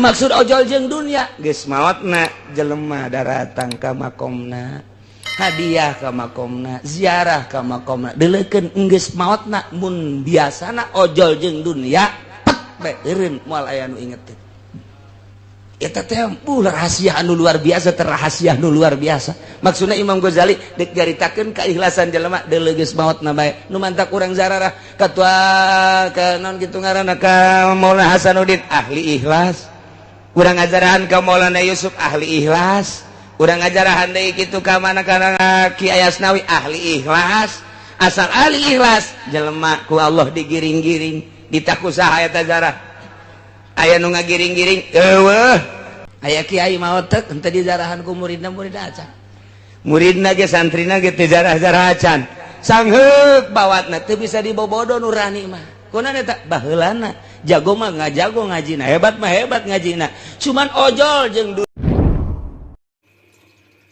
maksud ojol jeung dunia geus maotna jelema datang ka makomna hadiah ka makomna ziarah ka makomna deleukeun geus maotna mun biasana ojol jeung dunia pek bae eureun moal aya nu inget eta teh rahasia anu luar biasa rahasia anu luar biasa maksudna Imam Ghazali dek garitakeun keikhlasan jelema deuleu geus maotna bae nu mantak urang zararah katua ka naon kitu ngaranna ka Maulana Hasanuddin ahli ikhlas. Urang ngajarahan ka Maulana Yusuf ahli ikhlas. Urang ngajarahan deui kitu ka mana kana Ki Ayasnawi ahli ikhlas. Asal ahli ikhlas jelema ku Allah digiring-giring ditaku saha eta zarah. Aya nu ngagiring-giring eueuh. Aya kiai maot teh henteu dijarahan ku muridna acan. Muridna ge santrina ge teu jarah-jarah acan. Sangheuk bawatna teu bisa dibobodo nurani mah. Kunaon eta baheulana jago mah ngajago ngajina hebat mah hebat ngajina cuman ojol jeung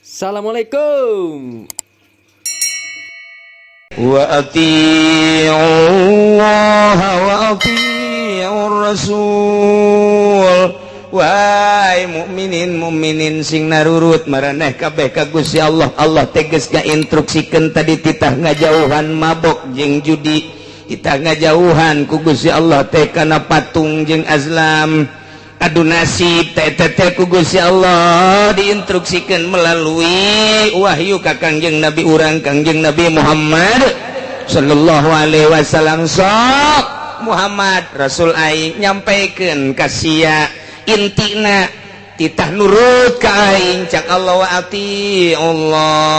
Assalamualaikum wa ati'ullah wa ati'ur rasul wahai mukminin sing narurut maraneh kabeh ka Gusti Allah Allah tegas ngainstruksikeun tadi titah ngajauhan mabok jeung judi kita ngajauhan ku Gusti Allah teh kana patung jeung azlam adu nasib teh ku Gusti Allah diinstruksikeun melalui wahyu ka Kangjeng Nabi urang Kangjeng Nabi Muhammad sallallahu alaihi wasallam sok Muhammad Rasul aing nyampaikeun ka sia intina titah nurut ka aing cak Allah wa ati'ullah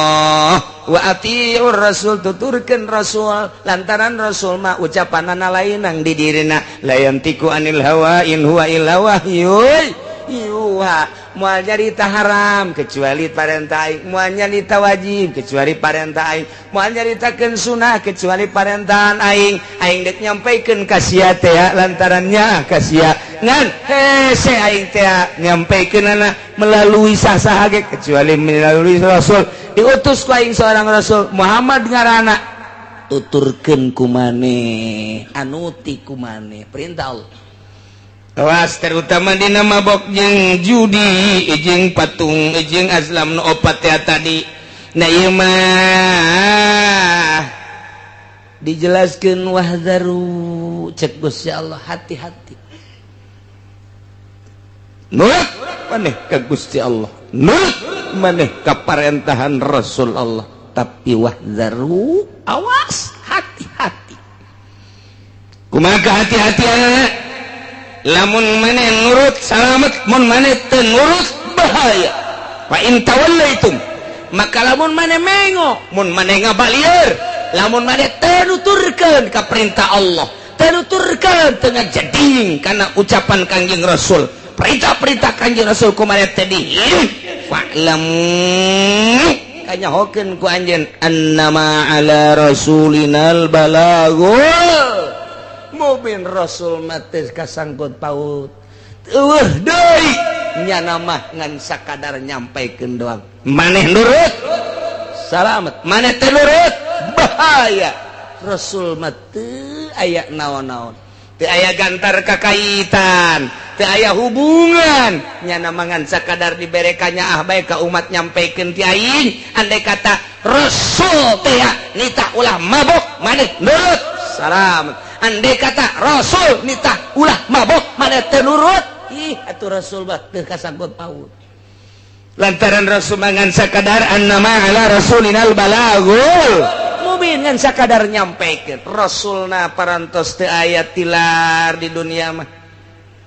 wa ati'ur rasul tuturkeun rasul lantaran rasul mah ucapanana lainang di dirina la yantiku anil hawa in huwa illa wahyun yuha moal nyarita haram kecuali parentah aing moal nyarita wajib kecuali parentah aing moal nyaritakeun sunah kecuali parentahan aing dek nyampaikeun ka sia teh lantarannya ka sia ngan hese aing teh nyampaikeunana melalui saha ge kecuali melalui rasul diutus ku aing seorang rasul Muhammad ngaranna tuturkeun ku maneh anuti ku maneh perintah Allah awas terutama dina mabok jeung judi jeung patung jeung azlam nu opat teh tadi na ieu mah dijelaskeun wahdaru cek Gusti Allah hati-hati nurut maneh ka Gusti Allah nurut maneh ka parentahan Rasul Allah tapi wahdaru awas hati-hati kumaha hati-hati lamun maneh nurut salamet mun maneh teu nurut bahaya fa in tawallaitum maka lamun maneh mengo mun maneh ngabalieur lamun maneh teu nuturkeun ka perintah Allah teu nuturkeun teu ngajading kana ucapan Kangjeng Rasul perintah-perintah Kangjeng Rasul ku maneh teh dihirup fa'lam kanyahokeun ku anjeun annama ala rasulinal balagul mubin Rasul mati kasangkut paut eueuh deui nyana mah ngan sakadar nyampaikeun doang maneh nurut salamet maneh teu nurut bahaya Rasul mati aya naon-naon teu aya gantar kakaitan teu aya hubungan nyana mah ngan sakadar diberekannya bae ka umat nyampaikeun ti aing andai kata Rasul teh nitah ulah mabok maneh nurut salamet andai kata Rasul nitah ulah mabok maneh teu nurut ih atuh Rasul mah teu kasangkut paut lantaran Rasul mangan sakadar annama ala rasulinal balagul mubin ngan sakadar nyampaikeun Rasulna parantos teu aya tilar di dunia mah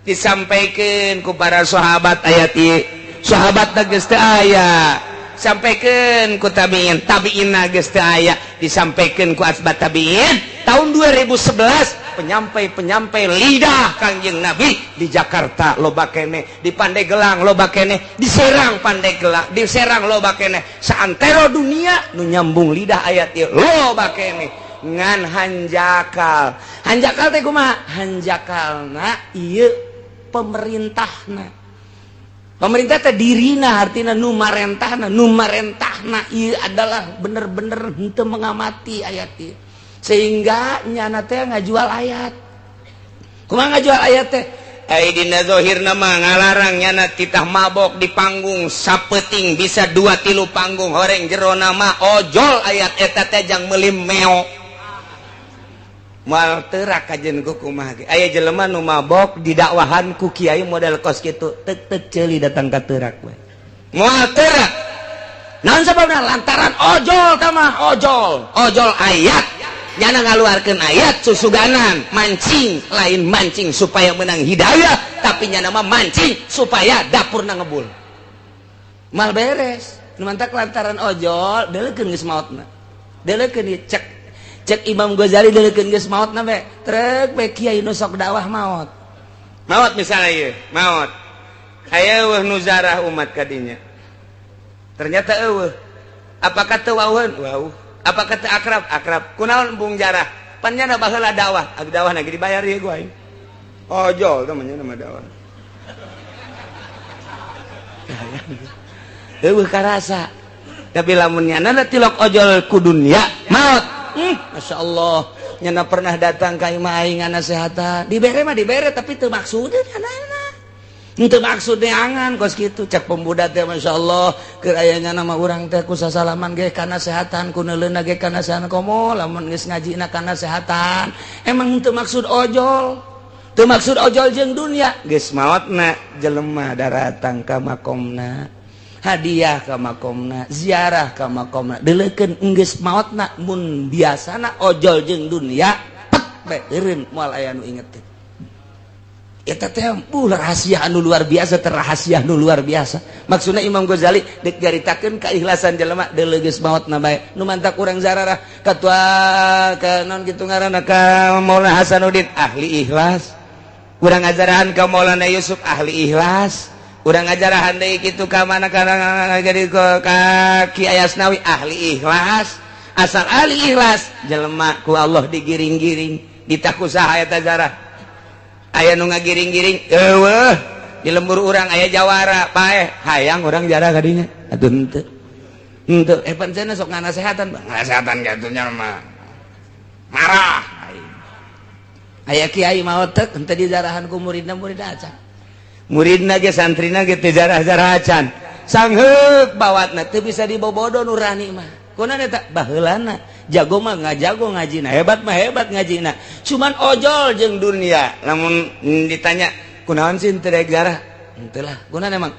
disampaikeun ku para sahabat ayat ieu sahabatna geus teu aya sampaikeun ku tabiin geus teu aya disampaikeun ku asbat tabiin tahun 2011 penyampai lidah Kangjeng Nabi di Jakarta loba keneh di Pandeglang loba keneh di Serang Pandeglang di Serang loba keneh saantero dunia nu nyambung lidah ayat ieu loba keneh ngan hanjakal teh kumaha hanjakalna ieu pemerintah teh dirina artina nu marentahna ieu adalah bener-bener henteu mengamati ayat ieu sehingga nyana teh ngajual ayat kumaha ngajual ayat teh dina zohir nama ngalarang nyana titah mabok di panggung sapeting bisa 2-3 panggung horeng jero nama ojol ayat eta teh jang meuli meo moal teurak kajen ku kumaha ge aya jelema nu mabok didakwahan ku kiai model kos kitu teuk ceuli datang ka teurak we moal teurak naon sababna lantaran ojol tah mah ojol ayat nyana ngaluarkeun ayat susuganan mancing lain mancing supaya menang hidayah tapi nyana mah mancing supaya dapurna ngebul mal beres nu mantak lantaran ojol deuleukeun geus maotna deuleukeun cek Imam Ghazali deuleukeun geus maotna we trek we kiai nu sok dakwah maot misalnya ieu maot aya eueuh nu zarah umat kadinya ternyata eueuh apakah teu wauheun wauh apakah teu akrab kunaon bung jarah pan nya baheula dakwah abi dakwah lagi dibayar ieu gua aing ojol namanya nama dakwah eueuh karasa tapi lamun nyana tilok ojol ku dunya maot masyaallah nyana pernah datang ka imah aing nasehatan dibere mah dibere tapi teu maksudna nyana itu maksudnya angan kos gitu cek pemuda teh masyaallah keur aya nya nama urang teh ku sasalaman ge kana sehatan ku neuleuna ge kana sehatan komo lamun geus ngajina kana sehatan emang teu maksud ojol jeung dunia geus maotna jelema daratang ka makomna hadiah ka makomna ziarah ka makomna deuleukeun geus maotna mun biasana ojol jeung dunia pek bae eureun moal aya nu inget teh eta teh rahasia anu luar biasa terahasia anu luar biasa maksudna Imam Ghazali dek garitakeun keikhlasan jelema deuleu geus maotna bae nu mantak urang zararah katua ka naon kitu ngaranna ka Maulana Hasanuddin ahli ikhlas urang ngajarahan ka Maulana Yusuf ahli ikhlas urang ngajarahan deui kitu ka mana ka Ki Ayasnawi ahli ikhlas asal ahli ikhlas jelema ku Allah digiring-giring ditaku saha eta zarah aya nu ngagiring-giring eueuh di lembur urang aya jawara paeh hayang urang jarah ka dinya atuh henteu pancena sok nganasehatan nganasehatan gatunya mah marah aya kiai maot teh henteu dijarahan ku muridna acan muridna ge santrina ge teu jarah-jarah acan sangheuk bawatna teu bisa dibobodo nurani mah kunaon eta baheulana jago mah ngajago ngajina hebat mah hebat ngajina cuman ojol jeung dunia lamun ditanya kunaon sih teu daek jarah henteu lah kunaon emang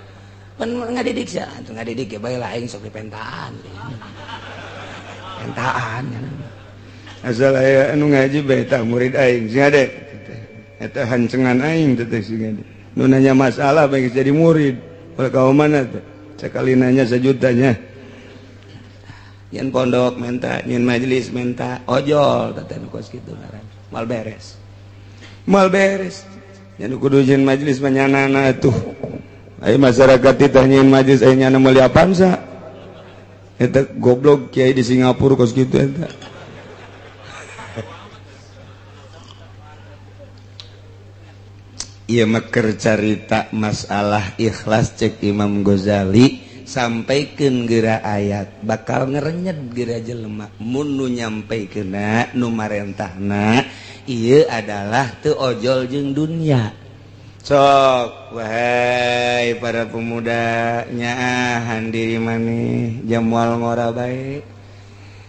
pan ngadidik sia atuh ngadidik ge bae lah aing sok dipentaan pentaan asal aya anu ngaji bae tah murid aing sing ade eta hancengan aing teh sing ade nu nanya masalah bae jadi murid oleh kaum mana teh sekali nanya sejutanya nyen pondok menta nyen majelis menta ojol teh kos kitu ngaran mal beres nyen kudu nyen majelis manyanana atuh aya masyarakat titah nyen majelis aya nyana meuli apansa eta goblok kiai di Singapura kos kitu eta ieu mah keur carita masalah ikhlas cek Imam Ghazali sampaikeun geura ayat bakal ngerenyet geura jelema mun nu nyampaikeunna nu marentahna ieu adalah teu ojol jeung dunia sok wahai para pemuda nyaahan diri maneh jam moal ngora bae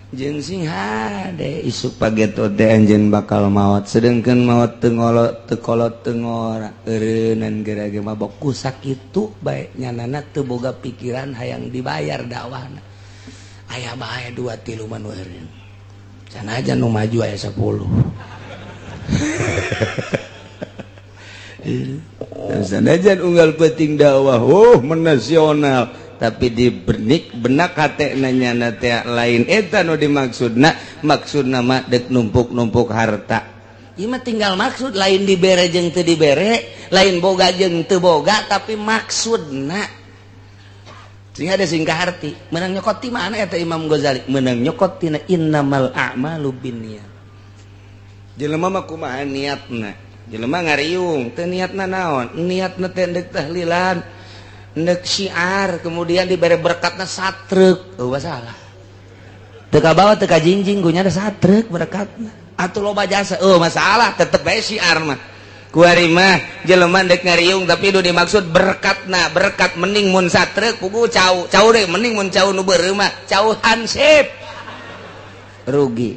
jeung sing hade isuk pageto teh anjeun bakal maot sedengkeun maot teu ngolot teu kolot teu ngora eureunan geura ge mabok ku sakitu bae nyanana teu boga pikiran hayang dibayar dakwahna aya bae 2-3 man eureun sanajan nu maju aya 10 sanajan unggal penting dakwah menasional tapi di benak hate nanya teh lain eta nu dimaksudna maksudna mah dek numpuk harta ieu mah tinggal maksud lain dibere jeung teu dibere lain boga jeung teu boga tapi maksudna sing ada singkah arti menang nyokot ti mana eta Imam Ghazali menang nyokot tina innamal a'malu binniyat jelema mah kumaha niatna jelema ngariung teu niatna naon niatna teh deuk tahlilan nek syiar kemudian diberi berkatna satrek salah teka bawa teka jinjing gunya ada satrek berkatna atuh loba jasa masalah tetep bae syiar mah kuarimah jelema dek ngariung tapi nu dimaksud berkatna berkat mending mun satrek pugu cau deh mending mun cau nu beureu mah cau hansip rugi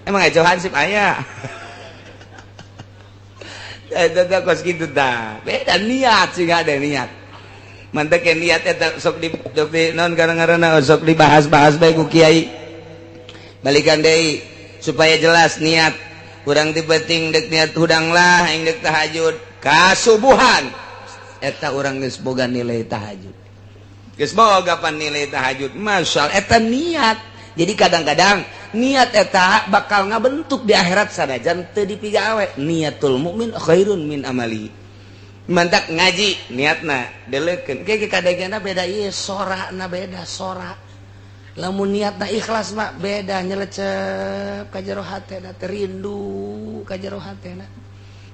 emang cau hansip aya eta kos kitu tah beda niat sih ada niat mantek niat eta sok di non garang-garana sok dibahas-bahas bae ku kiai balikan deui supaya jelas niat urang ti penting dek niat hudang lah aing dek tahajud kasubuhan eta urang geus boga nilai tahajud geus boga pan nilai tahajud masyaallah eta niat jadi kadang-kadang niat eta bakal ngabentuk di akhirat sanajan teu dipigawe niatul mukmin khairun min amali mantak ngaji niatna deleukeun ge kadangana beda ieu sorana beda sora lamun niatna ikhlas mah beda nyelecep ka jero hatena teh rindu ka jero hatena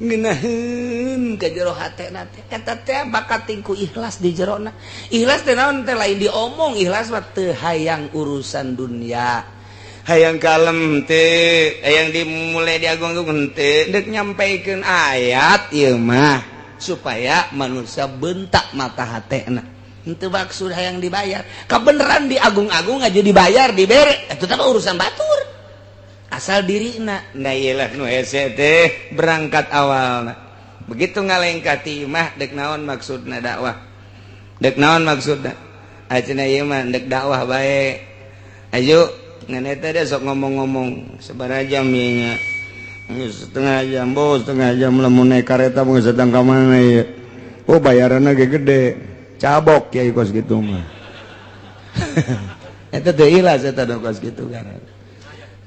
ngeunaheun ka jero hatena teh eta teh bakat tingku ikhlas di jerona ikhlas teh naon teh lain diomong ikhlas mah teu hayang urusan dunia hayang kalem teh hayang dimulai diagung-agung teh deuk nyampaikeun ayat ieu mah supaya manusia bentak mata hatena itu maksud yang dibayar kebenaran diagung-agung aja dibayar dibere itu tapi urusan batur asal dirina nah iyalah nu hese teh berangkat awalna begitu ngalengkati mah dek naon maksudna dakwah dek naon maksudna ayeuna ieu mah dek dakwah bae ayo ngan eta teh sok ngomong-ngomong sabaraha jam ieu nya setengah jam bos setengah jam lamun naik kareta mau sedang ka mana ieu oh bayaranna ge gede cabok ya kos gitu mah eta teh ikhlas eta kos gitu kan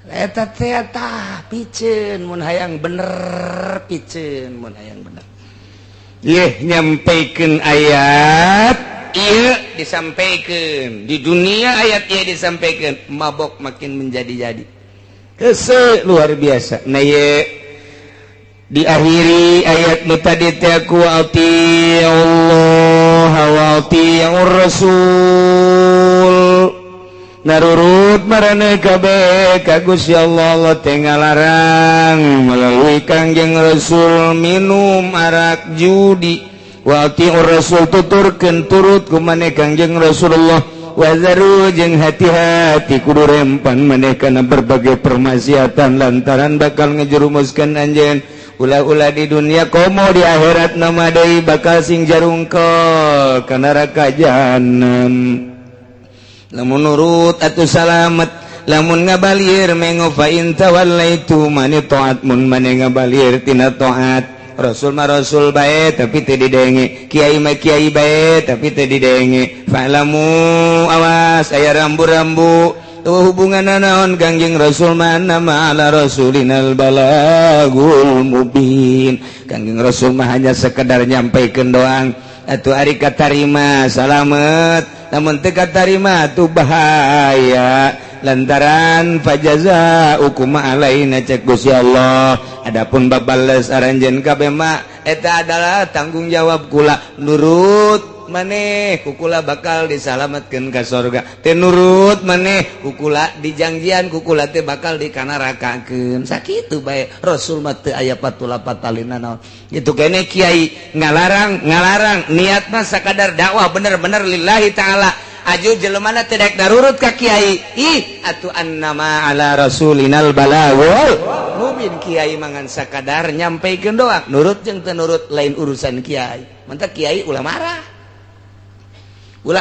eta teh tah piceun mun hayang bener piceun mun hayang bener ieu nyampaikeun ayat ieu disampaikeun di dunia ayat ieu disampaikeun mabok makin menjadi-jadi hese luar biasa nah ieu diakhiri ayat nu tadi teh ku Allah wa atiur rasul narurut marane kabeh ka Gusti Allah teh ngalarang melalui Kangjeng Rasul minum arak judi wa atiur rasul tuturkeun turut ku maneh Kangjeng Rasulullah wazaru jeung hati-hati kudu rempan maneh kana berbagai permaksiatan lantaran bakal ngejerumuskeun anjeun ulah-ulah di dunia komo di akhirat nama deui bakal sing jarungkel ka neraka jahanam lamun nurut atuh salamet lamun ngabalieur mengo fa in tawallaitu mani taat mun mane ngabalieur tina taat rasul mah rasul bae tapi teu didenge kiai mah kiai bae tapi teu didenge fa'lamu awas aya rambu-rambu hubungan naon Kangjeng Rasul mana ma'ala rasulinal balagul mubin Kangjeng Rasul mah hanya sekedar nyampaikeun doang atuh ari katarima salamet namun teu katarima atuh bahaya lantaran fajazaukum alaina cek Gusti Allah adapun babales aranjeun kabeh mah eta adalah tanggung jawab kula nurut maneh kukula bakal disalametkeun ka surga teh nurut maneh kukula dijangjian kukula teh bakal dikanarakakeun sakitu bae Rasul mah teu aya patula-patalina naon kitu keneh kiai ngalarang niat mah sakadar dakwah bener-bener lillahi taala aju jelemana teh daek darurut ka kiai ih atuh annama ala rasulinal balagul mubin kiai mangan sakadar nyampaikeun doa nurut jeung teu nurut lain urusan kiai mantap kiai ulah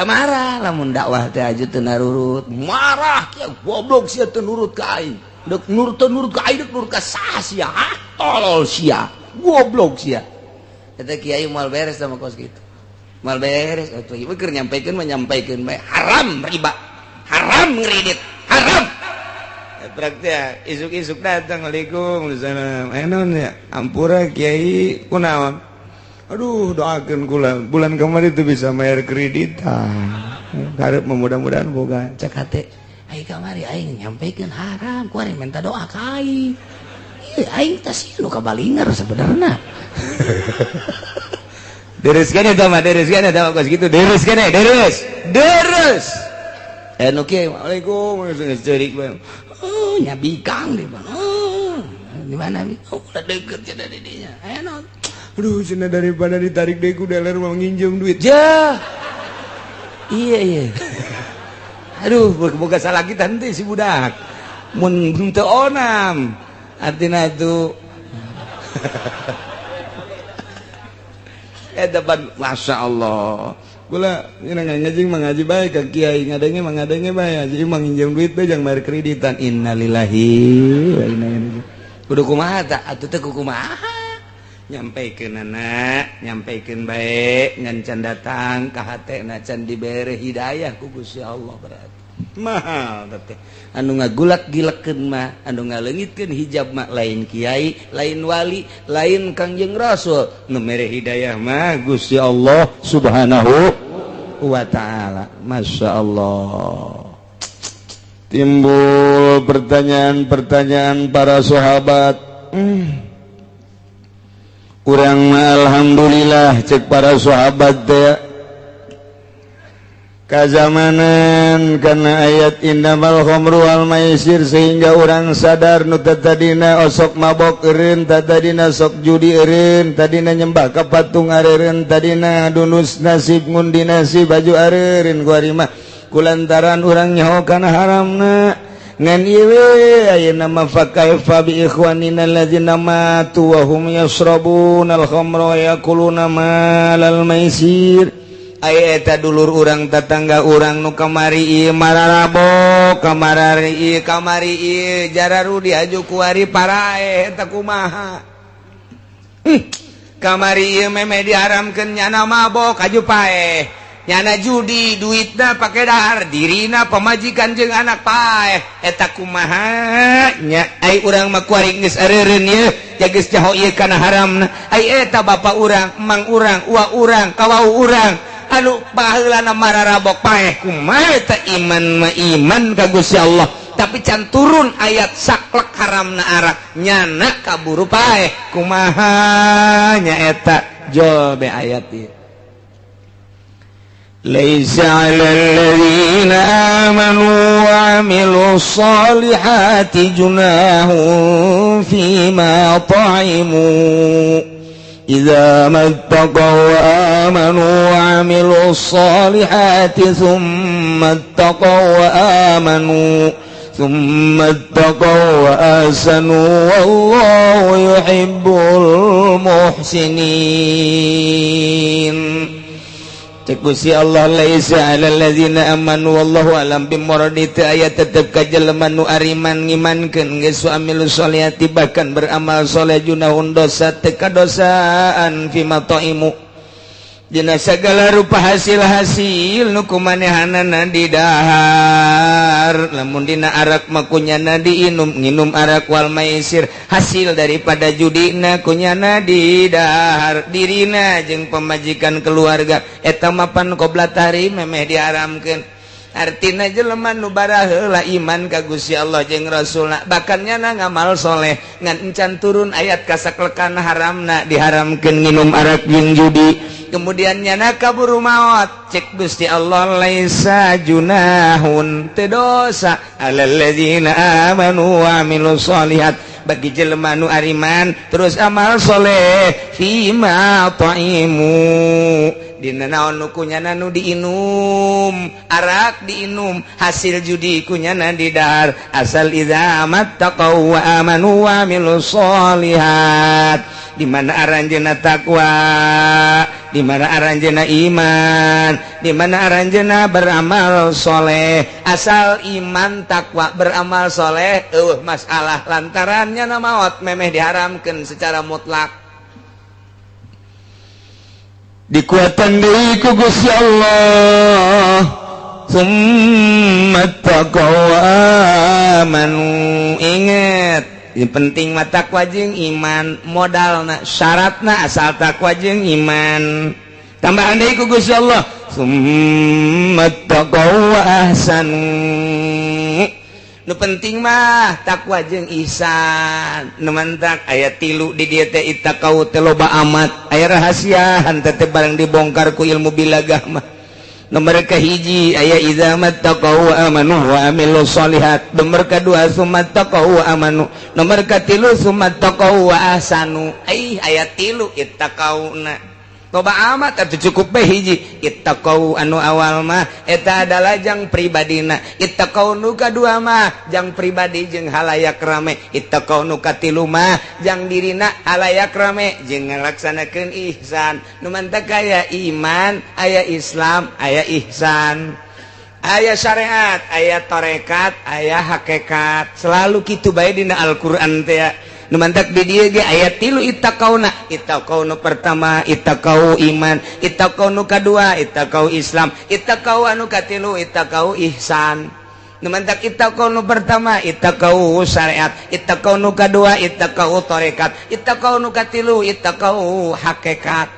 marah lamun dakwah teh aju teu narurut marah kieu goblok sia teu nurut ka aing deuk nurut ka aing deuk nurut ka saha sia tolol sia goblok sia eta kiai moal beres sama kos kitu moal beres atuh ieu keur nyampaikeun mah nyampaikeun bae haram riba haram ngredit haram praktek isuk-isuk datang Waalaikumsalam naon ya ampura kiai kunaon aduh doakeun kula bulan kemarin itu bisa bayar kreditan karep mudah-mudahan boga cek hate ai kamari aing nyampaikeun haram kuari minta doa ka aing ieu aing teh sieu kabalinger sebenarnya Deres eta mah kos kitu deres nu kieu Waalaikum ceurik bae oh nyabikang di mana di mana udah deket cenah di dinya aya naon Aduh, cenah daripada ditarik deui ku dealer mau nginjem duit. Ja. Iya. Aduh, boga salakitan teh si budak. Mun teu onam. Artina itu depan Masya Allah. Kula ngajing mengaji baik ke kiai ngadenge bae aji manginjem duit bae jang bayar kreditan. Innalillahi wa inna ilaihi. Kudu kumaha tah atuh teh kumaha? Nyampaikeun anak, nyampaikeun bae ngan can datang ka hatena can dibere hidayah ku Gusti Allah berarti. Mahal teh. Anu ngagulak-gilekeun mah, anu ngaleungitkeun hijab mah lain kiai, lain wali, lain Kangjeng Rasul. Nu mere hidayah mah Gusti Allah Subhanahu wa taala. Masya Allah. Timbul pertanyaan-pertanyaan para sahabat. Urang mah alhamdulillah cek para sahabat teh kazamanan karena ayat innamal khamru wal maisir sehingga orang sadar nu tadina osok mabok eureun tadina sok judi eureun tadina nyembah ka patung areureun tadina dunus nasib ngundi nasib baju areureun ku ari mah kulantaran urang nyaho kana haramna ngan ieu ayeuna mah fa kaifa bi ikhwanina alladzina matu wa hum yashrabuna al-khamra wa yakuluna malal maisir. Aya eta dulur urang tatangga urang nu kamari ieu mararabok kamari ieu jararu diaju ku ari parae eta kumaha. Kamari ieu meme diharamkeun nyana mabok aju paeh. Nyana judi duitna pake dahar dirina pamajikan jeung anak paeh eta kumaha nya ai urang mah kuari geus areureun ieu jageus jaho ieu kana haramna ai eta bapa urang emang urang uwa urang kawau urang anu baheulana mararabok paeh kumaha eta iman mah iman ka Gusti Allah tapi can turun ayat saklek haramna arak nyana kaburu paeh kumaha nya eta jol be ayat ieu. ليس على الذين آمنوا وعملوا الصالحات جناح فيما طعموا إذا ما اتقوا وآمنوا وعملوا الصالحات ثم اتقوا وآسنوا والله يحب المحسنين. Cek Gusti Allah laisa 'alal ladzina amanu wallahu alam bimuradi teu aya tetep ka jelema nu ariman ngimankeun geus amilus sholihati bahkan beramal saleh junahun dosa teu kadosaan fi mataimu dina sagala rupa hasil-hasil nu kumanehanana di dahar lamun dina arak mah kunyana diinum nginum arak wal maisir hasil daripada judina kunyana di dahar dirina jeung pamajikan keluarga eta mapan qoblat hari memeh diharamkeun artina jelema nu baraheula iman ka Gusti Allah jeung Rasulna bahkan nyana ngamal soleh ngan encan turun ayat kasaklekan haramna diharamkeun nginum arak jeung judi kemudian nyana kaburu maot cek Gusti Allah laisa junahun teu dosa alal ladzina amanu wa amilus sholihat bagi jelema nu ariman terus amal soleh fima taimu dina naon nu kunyana nu diinum arak diinum hasil judi kunyana di dahar asal idza mattaqaw wa amanu wa amilus sholihat di mana aranjeuna takwa di mana aranjeuna iman di mana aranjeuna beramal soleh asal iman takwa beramal soleh masalah lantarannya maot memeh diharamkeun secara mutlak dikuatan deui ku Gusti Allah summa taqaw amanu inget yang penting mah takwa jeung iman modalna syaratna asal takwa jeung iman tambahan deui ku Gusti Allah summa taqaw wa ahsanu nu penting mah takwa jeung ihsan nu mantak aya 3 di dieu teh ittaqau teh loba amat aya rahasia henteu teh barang dibongkar ku ilmu bilagah mah nomor kahiji aya idza mattaqau wa amanu wa amilus solihat, nomor kedua sumattaqau wa amanu, nomor katilu sumattaqau wa ahsanu. Ayat 3 ittaqauna loba amat atuh cukup bae hiji ittaqau anu awal mah eta adalah jang pribadina, ittaqau nu kadua mah jang pribadi jeung halayak rame, ittaqau nu katilu mah jang dirina halayak rame jeung ngalaksanakeun ihsan. Nu mantap aya iman, aya Islam, aya ihsan, aya syariat, aya tarekat, aya hakikat, selalu kitu bae dina Al-Qur'an teh. Nu mantak di dieu ge aya 3 ittaqauna. Ittaqau nu pertama ittaqau iman, ittaqau nu kadua ittaqau Islam, ittaqau anu katilu ittaqau ihsan. Nu mantak ittaqau nu pertama ittaqau syariat, ittaqau nu kadua ittaqau tarekat, ittaqau nu katilu ittaqau hakikat.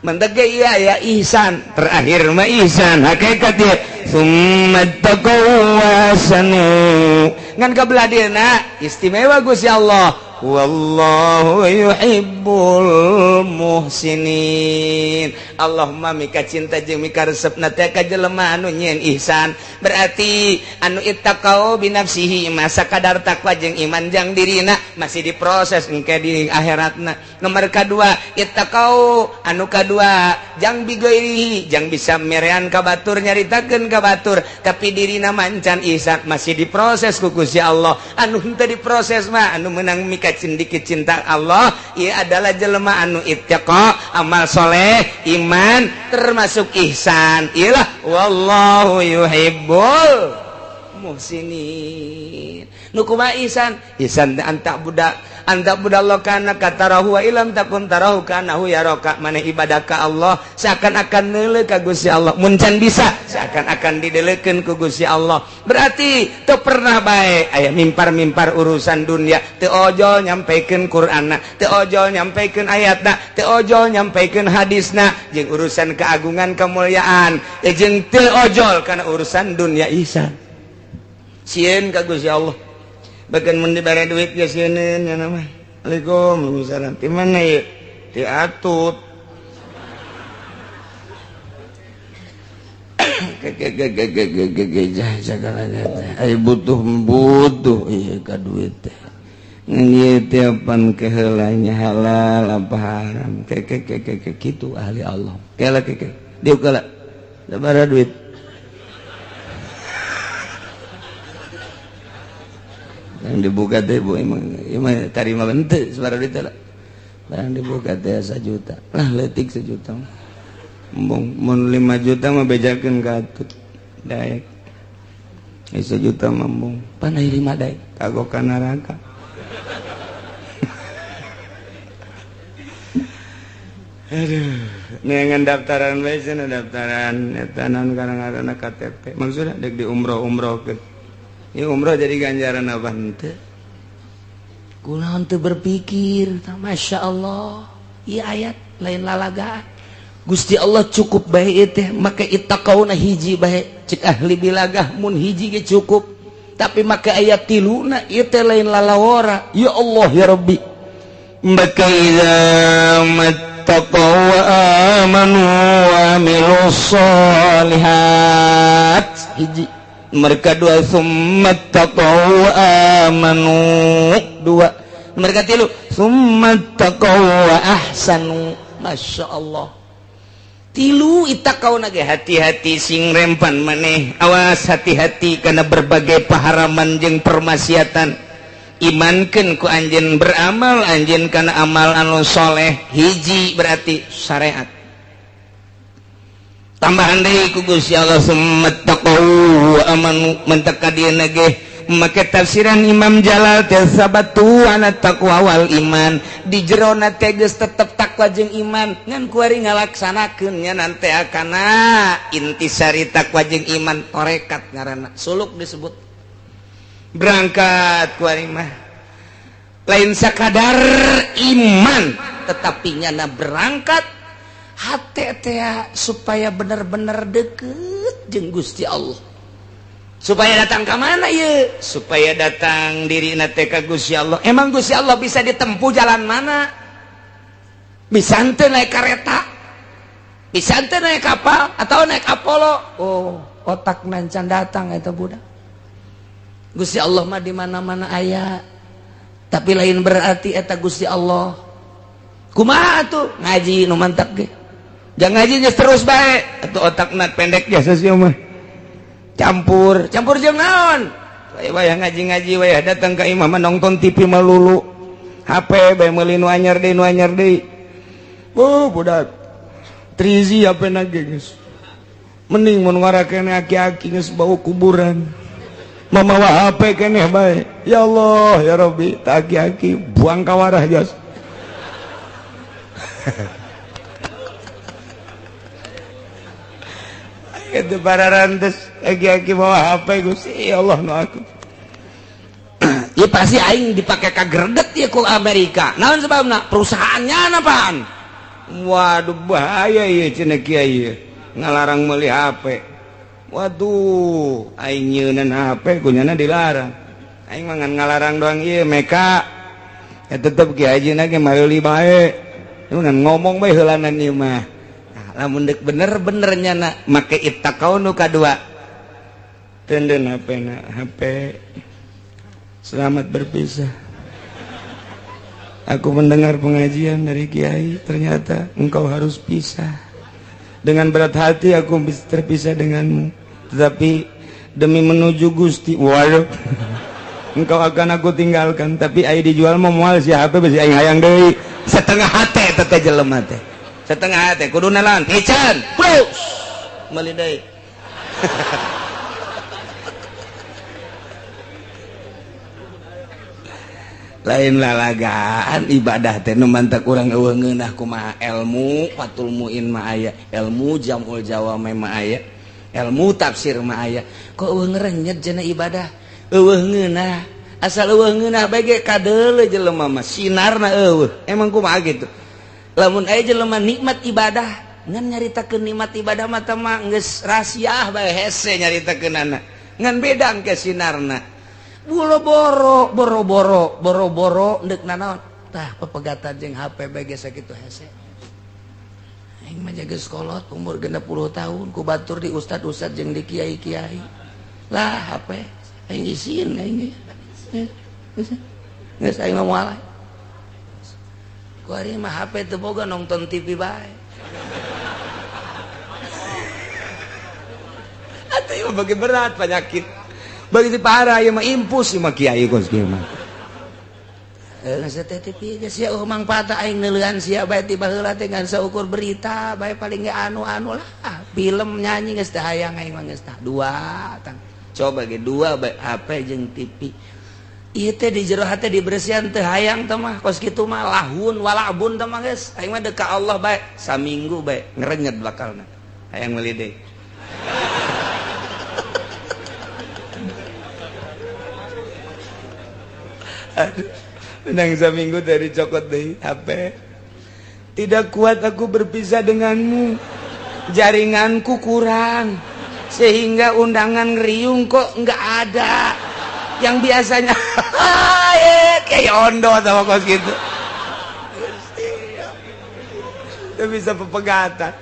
Mantak ge ieu aya ihsan, terakhir mah ihsan, hakikat ye summa taqaw wasanu. Ngan kabelah dieuna istimewa Gusti Allah. Wallahu yuhibbul muhsinin. Allahumma mika cinta jeung mika resepna teh ka jelema anu nyieun ihsan. Berarti anu ittaqau binafsihi masa kadar takwa jeung iman jang dirina masih diproses engke di akhiratna. Nomor kadua ittaqau anu kadua jang bigoirihi jang bisa merean ka batur nyaritakeun ka batur tapi dirina mancan ihsan masih diproses ku Gusti Allah. Anu henteu diproses mah anu meunang mika sedikit cinta Allah ia adalah jelema anu ittaqa amal soleh iman termasuk ihsan. Iyalah wallahu yuhibbul muhsinin. Nu kumaha ihsan? Ihsan anta budallah kana katarahu wa ilam takun tarahu kana hu yaraka. Maneh ibadah ka Allah seakan-akan neuleuh ka Gusti Allah, mun can bisa seakan-akan dideleukeun ku Gusti Allah. Berarti teu pernah bae aya mimpar-mimpar urusan dunia, teu ojol nyampaikeun Qur'anna, teu ojol nyampaikeun ayatna, teu ojol nyampaikeun hadisna jeung urusan keagungan kemuliaan, jeung teu ojol kana urusan dunia ihsan. Sieun ka Gusti Allah. Bahkan mun dibere duit ge sieun nya nama. Waalaikumsalam. Ti mana ieu? Ti atut. Ai butuh ieu ka duit teh. Ieu teh pan keheulanya halal apa haram. Kitu ahli Allah. Kela dieu kala. Sabaraha duit? Yang dibuka teh bu emang tarima bente sabaraha duit lah. Barang dibuka teh 1 juta. Lah leutik 1 juta. Mun 5 juta mah bejakeun ka atut. Daek. 1 juta mah mung. Pan aya 5 daek kagok ka neraka. Aduh, neangan daftaran bae cenah daftaran eta naon kadang-kadang KTP. Maksudna dek di umroh-umrohkeun. Ya umroh jadi ganjaran apa henteu? Kunaon teu berpikir, Masya Allah. Ieu ayat lain lalagaan. Gusti Allah cukup bae ieu teh, make ittaqauna hiji bae. Cek ahli bilagah mun hiji ge cukup. Tapi make ayat 3na ieu teh lain lalawara. Ya Allah ya Rabbi. Maka idza mattaqaw wa amanu wa amilus solihat. Hiji mereka dua summat taqaw amanu dua mereka tilu summat taqaw ahsanu. Masya Allah 3 ittaqauna ge hati-hati sing rempan maneh awas hati-hati karena berbagai paharaman jeung permaksiatan. Imankeun ku anjeun beramal anjeun kana amal anu soleh hiji berarti syariat. Tambahan deui ku Gusti Allah summat taqaw amanu mentak ka dieuna ge make tafsiran Imam Jalal teh sabatu ana taqwa wal iman di jerona teh geus tetep takwa jeung iman ngan kuari ngalaksanakeun nya nante akana intisari takwa jeung iman tarekat ngaranna suluk disebut berangkat kuari mah lain sakadar iman tetapi nyana berangkat hati teh supaya benar-benar deket jeung Gusti Allah. Supaya datang ke mana ya? Supaya datang dirina teh ka Gusti Allah. Emang Gusti Allah bisa ditempuh jalan mana? Bisa henteu naik kareta. pisan teh naik kapal atau naik Apollo. Oh, otak nancan datang eta budak. Gusti Allah mah di mana-mana aya. Tapi lain berarti eta Gusti Allah. Kumaha tuh ngaji nu mantap ge. Jangan ngaji geus terus bae. Atuh otakna pendek jasa sia mah. Campur jeung naon? Wayah ngaji-ngaji wayah datang ka imam nonton TV melulu. HP bae meuli nu anyar deui. Oh, budak. Trizi HP nage geus. Mending mun ngarakeun aki-aki geus bau kuburan. Mamawa HP keneh bae. Ya Allah, ya Rabbi, tak aki-aki buang ka warah jas. Itu para rantes aki-aki bawa HP Gusti ya Allah nu aku. Ya pasti aing dipake kagredet ya ku Amerika. Naon sebabna? Perusahaannya napaan? Waduh bahaya ieu cenah kieu ngalarang meuli HP. Waduh, aing nyeunan HP kunyana dilarang. Aing mah ngan ngalarang doang ieu meka. Ya tetep ki hajina ge meuli bae. Ngan ngomong bae heulanan ieu mah. Lamun dek bener-bener nyana make ittaqau nu kadua tenden HP selamat berpisah. Aku mendengar pengajian dari kiai, ternyata engkau harus pisah. Dengan berat hati aku terpisah denganmu, tetapi demi menuju Gusti waduh engkau akan aku tinggalkan. Tapi ai dijual mau moal si HP besi aing hayang deui setengah hate teh jelema teh. Setengah hati kudu nalan pican plus meuli deui. Lain lalagaan ibadah teh nu mantak urang eueuh ngeunah kumaha ilmu fatul muin mah aya, ilmu jamul jawame mah aya, ilmu tafsir mah aya. Kok eueuh ngerenyet cenah ibadah eueuh ngeunah asal eueuh ngeunah bae ge kadeuleu jelema mah sinarna eueuh. Emang kumaha gitu? Lamun aya jelema nikmat ibadah ngan nyaritakeun nikmat ibadah mah teh mah geus rahasia bae hese nyaritakeunana ngan beda engke sinarna. Boro-boro ndek nanaon tah pepegatan jeung HP bae ge sakitu hese. Aing mah geus kolot umur 60 tahun ku batur di ustad-ustad jeung di kiai-kiai. Lah HP aing isin aing geus aing ngomong alay. Ku ari mah HP teu boga nonton TV bae. Atuh ieu bagi berat penyakit. Bagi ti parah ieu mah impus ieu mah kiai kos kieu mah. Geus teh TV geus sia mangpaat aing neuleuan sia bae ti baheula teh ngan saukur berita bae paling ge anu-anu lah. Film nyanyi geus teh hayang aing mah geus tah dua tang. Coba ge dua bae HP jeung TV. Ieu teh di jero hate diberesihan teu hayang teh mah kos kitu mah lahun walabun teh mah geus aing mah deuk ka Allah bae saminggu bae ngerenyet bakalna hayang meuli deui. Aduh menang saminggu dari cokot deui HP. Tidak kuat aku berpisah denganmu, jaringanku kurang sehingga undangan ngeriung kok enggak ada. Yang biasanya kayak ondo sama kos gitu. Itu bisa pepegatan.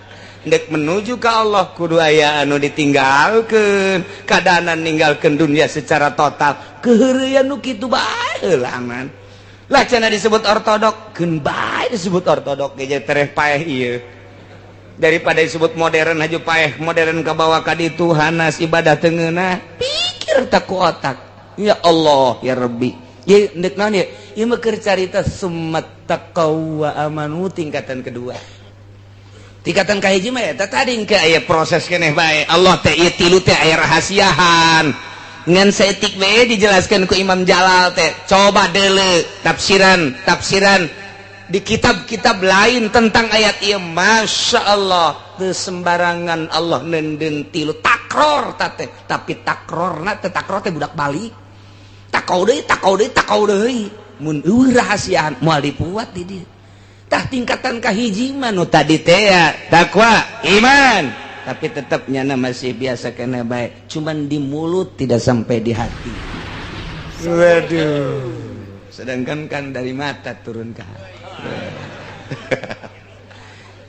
Dek menuju ke Allah kudu aya anu ditinggalkeun, kadaanan ninggalkeun dunia secara total. Keheureuyan nu kitu bae heulangan. Lah cenah disebut ortodok, geun bae disebut ortodok ge tereh paeh ieu. Daripada disebut modern haju paeh, modern ka bawa ka ditu hanas ibadah teu ngeunah. Pikir tak ku otak. Ya Allah ya Rabbi. Ye ndek naon ye? Ieu mah keur carita summat taqaw wa amanu tingkatan kedua. Tingkatan kahiji mah eta tadi engke aya proses keneh bae. Allah teh ieu tilu teh aya rahasiaan. Ngan saeutik we dijelaskeun ku Imam Jalal teh. Coba deuleu tafsiran di kitab-kitab lain tentang ayat ieu Masya Allah teu sembarangan Allah nenden tilu takror teh. Tapi takrorna teh takror teh budak balik. Takau deui mun eueuh rahasiaan moal dipuat di dieu. Tah tingkatan kahiji mah nu tadi teh ya takwa iman, tapi tetap nyana masih biasa kena baik, cuman di mulut tidak sampai di hati. Waduh, sedangkan kan dari mata turun ke hati.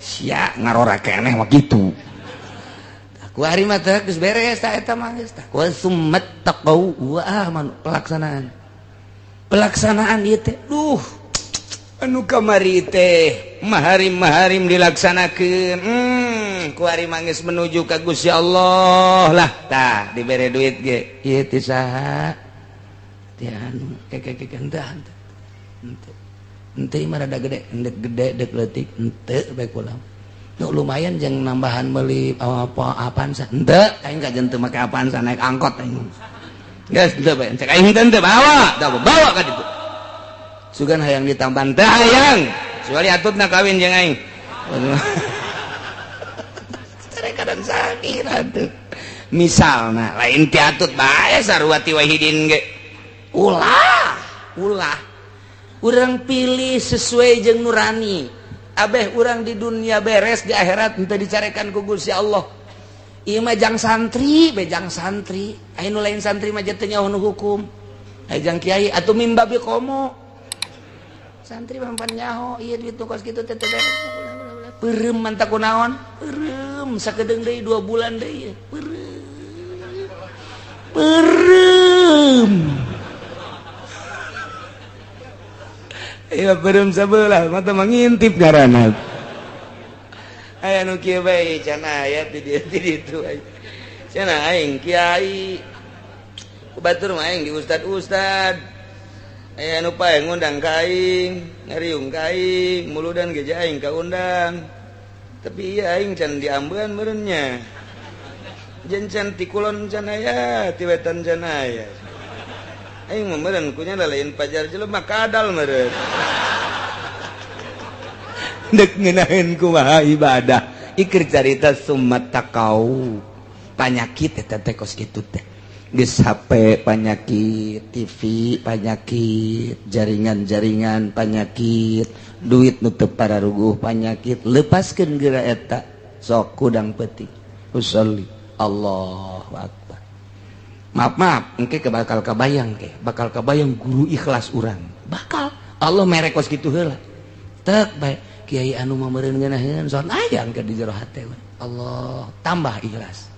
sia ngarora keneh mah gitu. Ku hari mah teh geus beres tah eta mah geus tah. Wa summat taqau wa aman pelaksanaan ieu teh. Duh. Anu kamari teh maharim-maharim dilaksanakeun. Ku hari mah geus menuju ka Gusti Allah lah. Tah dibere duit ge. Ieu teh saha? Teh anu henteu. Henteu mah rada gede, gede dek leutik henteu bae kula. Nu lumayan jeung nambahan meuli apa Avanza. Henteu, aing ka jeung teu make Avanza naik angkot aing. Geus henteu bae, cek aing henteu bawa, bawa ka ditu. Sugan hayang ditamban teh hayang. Soalli atutna kawin jeung aing. Sarekadan sakit atuh. Misalna lain ti atut bae sarua ti wahidin ge. Ulah. Urang pilih sesuai jeung nurani. Abeh urang di dunia beres di akhirat henteu dicarekan ku Gusti Allah. Ieu mah jang santri, bejang santri. Aya nu lain santri mah teu nyaho nu hukum. Aya jang kiai atuh mimba bi komo. Santri mah pan nyaho, ieu duit nu kos kitu teh beres. Peureum manta kunaon? Peureum sakedeung deui 2 bulan deui. Peureum. Iya berem sabelah mata mangintip ngaranna. Aya nu kieu bae cenah aya di ditu. Cenah aing kiai. Ku batur mah aing di ustad. Aya nu pae ngundang ka aing, ngariung ka aing, muludan ge aing kaundang. Tapi ieu aing can diambeun meureun nya. Jen can ti kulon can aya, ti wetan can aya. Aing mah meureun kunya lain pajar jelema kadal meureun. Dek ngeunaheun kumaha ibadah. Ikeur carita summat taqau. Panyakit eta teh kos kitu teh. Geus HP panyakit, TV panyakit, jaringan-jaringan panyakit, duit nu teu pararuguh panyakit. Lepaskeun geura eta sok kudang peuting. Usolli Allahu akbar. Maaf, engke bakal kabayang guru ikhlas urang. Bakal Allah mere kos kitu heula. Tek bae kiai anu mah meureun ngeunaheun son aya engke di jero hate Allah tambah ikhlas.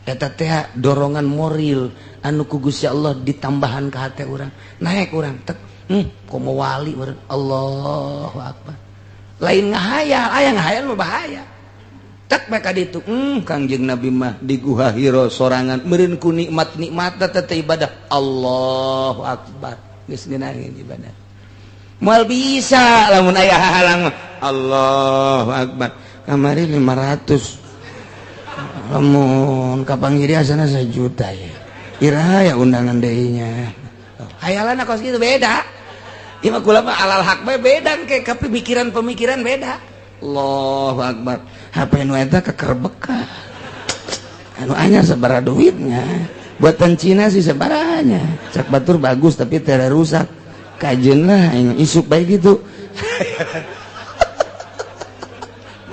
Eta teh dorongan moral anu ku Gusti Allah ditambahan ka hate urang. Naek urang tek komo wali meureun Allahu akbar. Lain ngahayal, aya ngahayal mah bahaya. Tak mereka ditu Kangjeng Nabi mah di Guha Hiro sorangan meureun ku nikmat-nikmatna teh ibadah Allahu akbar geus ngeunaheun ibadah moal bisa lamun aya hahalang Allahu akbar kamari 500 lamun ka panggiriasana 1 juta ya iraha ya undangan deui nya hayalanna kos kitu beda ieu mah kula mah alal haq bae beda ke pemikiran beda. Allahu akbar. HP nu eta kekerbek anu anyar sabaraha duitnya buatan Cina sih sabaranya cak batur bagus tapi teu rusak kajeun lah isuk bae gitu.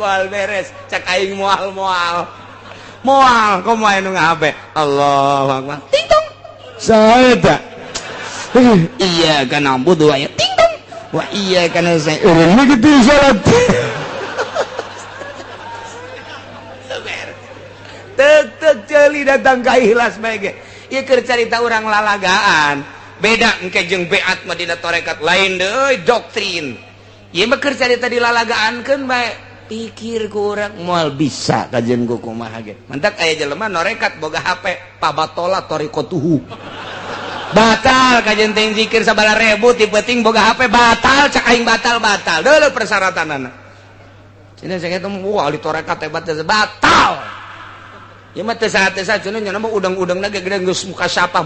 Moal beres cak aing moal komo anu ngahape Allahu akbar ting tong saha eta iya kana budu aya ting tong wa iya kana saya urang gitu salat tetep celi datang ka ikhlas bae ge ieu keur carita urang lalagaan beda engke jeung beat mah dina tarekat lain deui doktrin ieu mah keur carita dilalagaankeun bae pikir ku urang moal bisa kajen ku kumaha ge mentak aya jelema norekat boga HP pabatola tariqatuhu batal kajen teh zikir 9.000 ti peuting boga HP batal cak aing batal deuleu persyaratanana cenah saya kitu wah di tarekat hebat batal. Ya mah teh saha-saha cenah nya mah udang-udangna ge gede geus muka sapah.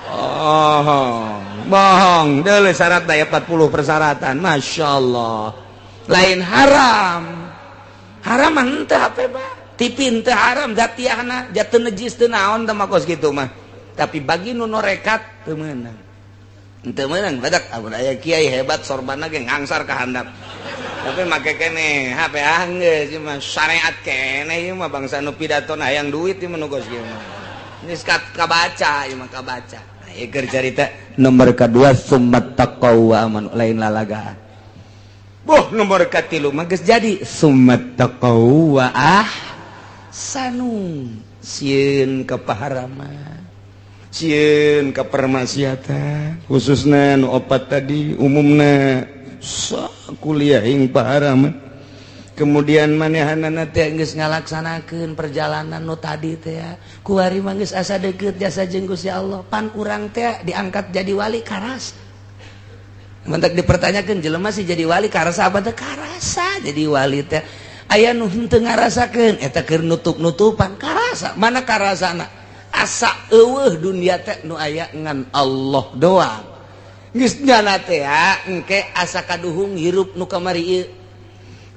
Oh, bohong. Deuleu syarat aya 40 persyaratan. Masyaallah. Lain haram. Haram mah henteu HP ba. TV teu haram zatiahna, jatuh najis teu naon teh mah kos kitu mah. Tapi bagi nu norekat teu meunang. Henteu meunang badak amun aya kiai hebat sorbanna ge ngangsar ka handap. Tapi make kene HP geus ieu mah syariat kene ieu mah bangsa nu pidatona hayang duit ieu mah nu gos kieu mah. Geus kabaca ieu mah kabaca. Nah, ieu keur carita nomor kedua summat taqwa aman lain lalagaan. nomor katilu mah geus jadi summat taqaw wa ahsanu sieun ka paharaman sieun ka permaksiatan khususna nu opat tadi umumna kuliah ing paharaman kemudian manehanana teh geus ngalaksanakeun perjalanan nu tadi teh kuari mah geus asa deukeut jasa jeung Gusti Allah pan urang teh diangkat jadi wali karas mentak dipertanyakan jelema sih jadi wali karasa apa teh karasa jadi wali teh aya nu henteu ngarasakeun eta keur nutup-nutupan karasa mana karasana asa eueuh dunia teh nu aya ngan Allah doang geus nyana teh engke asa kaduhung hirup nu kamari ieu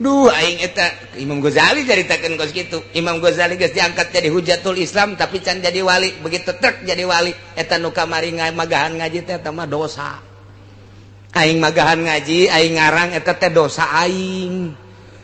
duh aing eta Imam Ghazali caritakeun kos kitu Imam Ghazali geus diangkat jadi hujatul Islam tapi can jadi wali begitu trek jadi wali eta nu kamari magahan ngaji teh eta mah dosa aing magahan ngaji aing ngarang eta teh dosa aing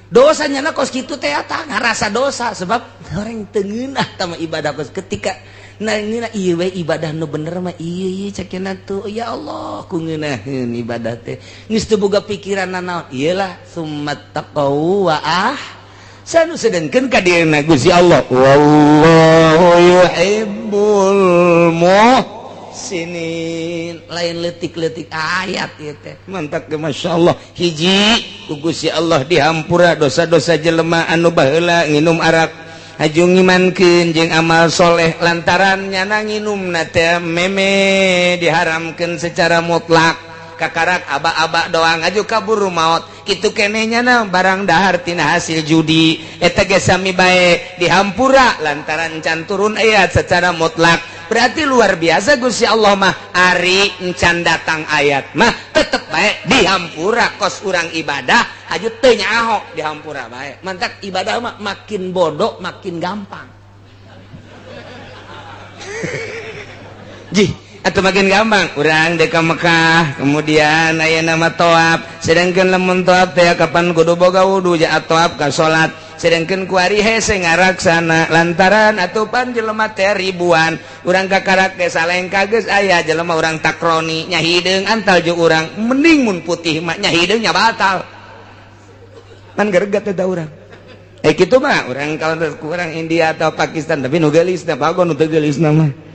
dosanya na kos kitu teh eta ngarasa dosa sebab orang teu ngeunah tama ibadah kos ketika nangina ieu we ibadah nu bener mah ieu cekena tuh ya Allah ku ngeunaheun ibadah teh geus teu boga pikiran naon iyalah summat taqaw wa ahsanu sedengkeun ka dieuna Gusti Allah wallahu yuhibbul sinin lain letik-letik ayat ieu teh mantap ge masyaallah hiji ku Gusti Allah dihampura dosa-dosa jelema anu baheula nginum arak aju ngimankeun jeung amal soleh lantaran nyana nginumna teh meme diharamkeun secara mutlak kakarak aba-aba doang aju kaburu maut kitu keneh nyana barang dahar tina hasil judi eta ge sami bae dihampura lantaran can turun ayat secara mutlak berarti luar biasa Gusti Allah mah ari encan datang ayat mah tetep bae dihampura kos urang ibadah aju teu nyaho dihampura bae mantak ibadah mah makin bodoh makin gampang jih atau makin gampang urang dek ka Mekah kemudian aya nama toab sedangkeun lamun toab teh kapan kudu boga wudu ja toab ka salat sedangkeun kuari hese ngaraksana lantaran atupan jelema teh ribuan urang kakarak teh salengka geus aya jelema urang takroni nya hideung antal jeung urang mending mun putih mah nya hideung nya batal pan gereget teh urang kitu mah urang kalau kurang India atau Pakistan tapi nu geulisna bagon nu teu geulisna mah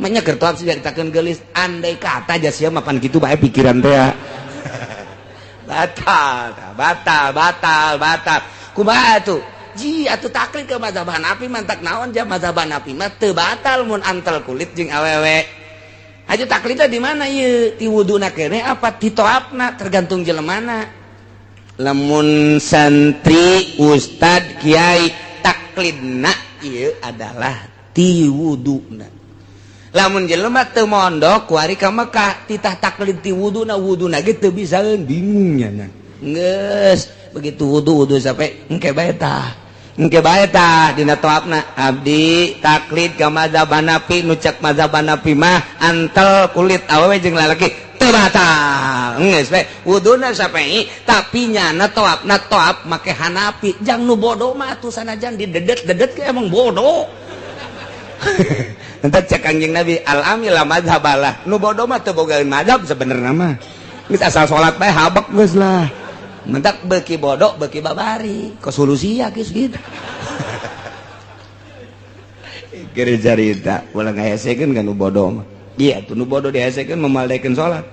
makanya kertoab sih ditakeun geulis andai kata aja sia mapan kitu bae pikiran teh batal kumaha atuh ji atuh taklid ke mazhab Hanafi mantak naon ja mazhab Hanafi mah teu batal mun antel kulit jeung awewe aja taklidna di mana ieu ti wuduna keneh apa ti toapna tergantung jelemana lamun santri ustad kiai taklidna ieu adalah ti wuduna lamun jelema teu mondok kuari ka Mekah titah taklid ti wuduna ge teu bisaeun bingung nya geus begitu wudu sampai engke bae tah dina toapna abdi taklid ka mazhab Hanafi nu cek mazhab Hanafi mah antel kulit awewe jeung lalaki teu batal geus bae wuduna sampai tapi nyana toapna toap make Hanafi jang nu bodoh mah atuh sanajan didedet-dedet ke emang bodoh entar cek Kangjeng Nabi al-amila madhabalah nu bodoh mah teu bogaeun madhab sebenarnya mah geus asal salat bae habek geus lah mentak beuki bodoh beuki babari ko solusia geus gitu keur carita ulah ngahesekeun ka nu bodoh mah iya tuh nu bodoh dihesekeun memaldekeun salat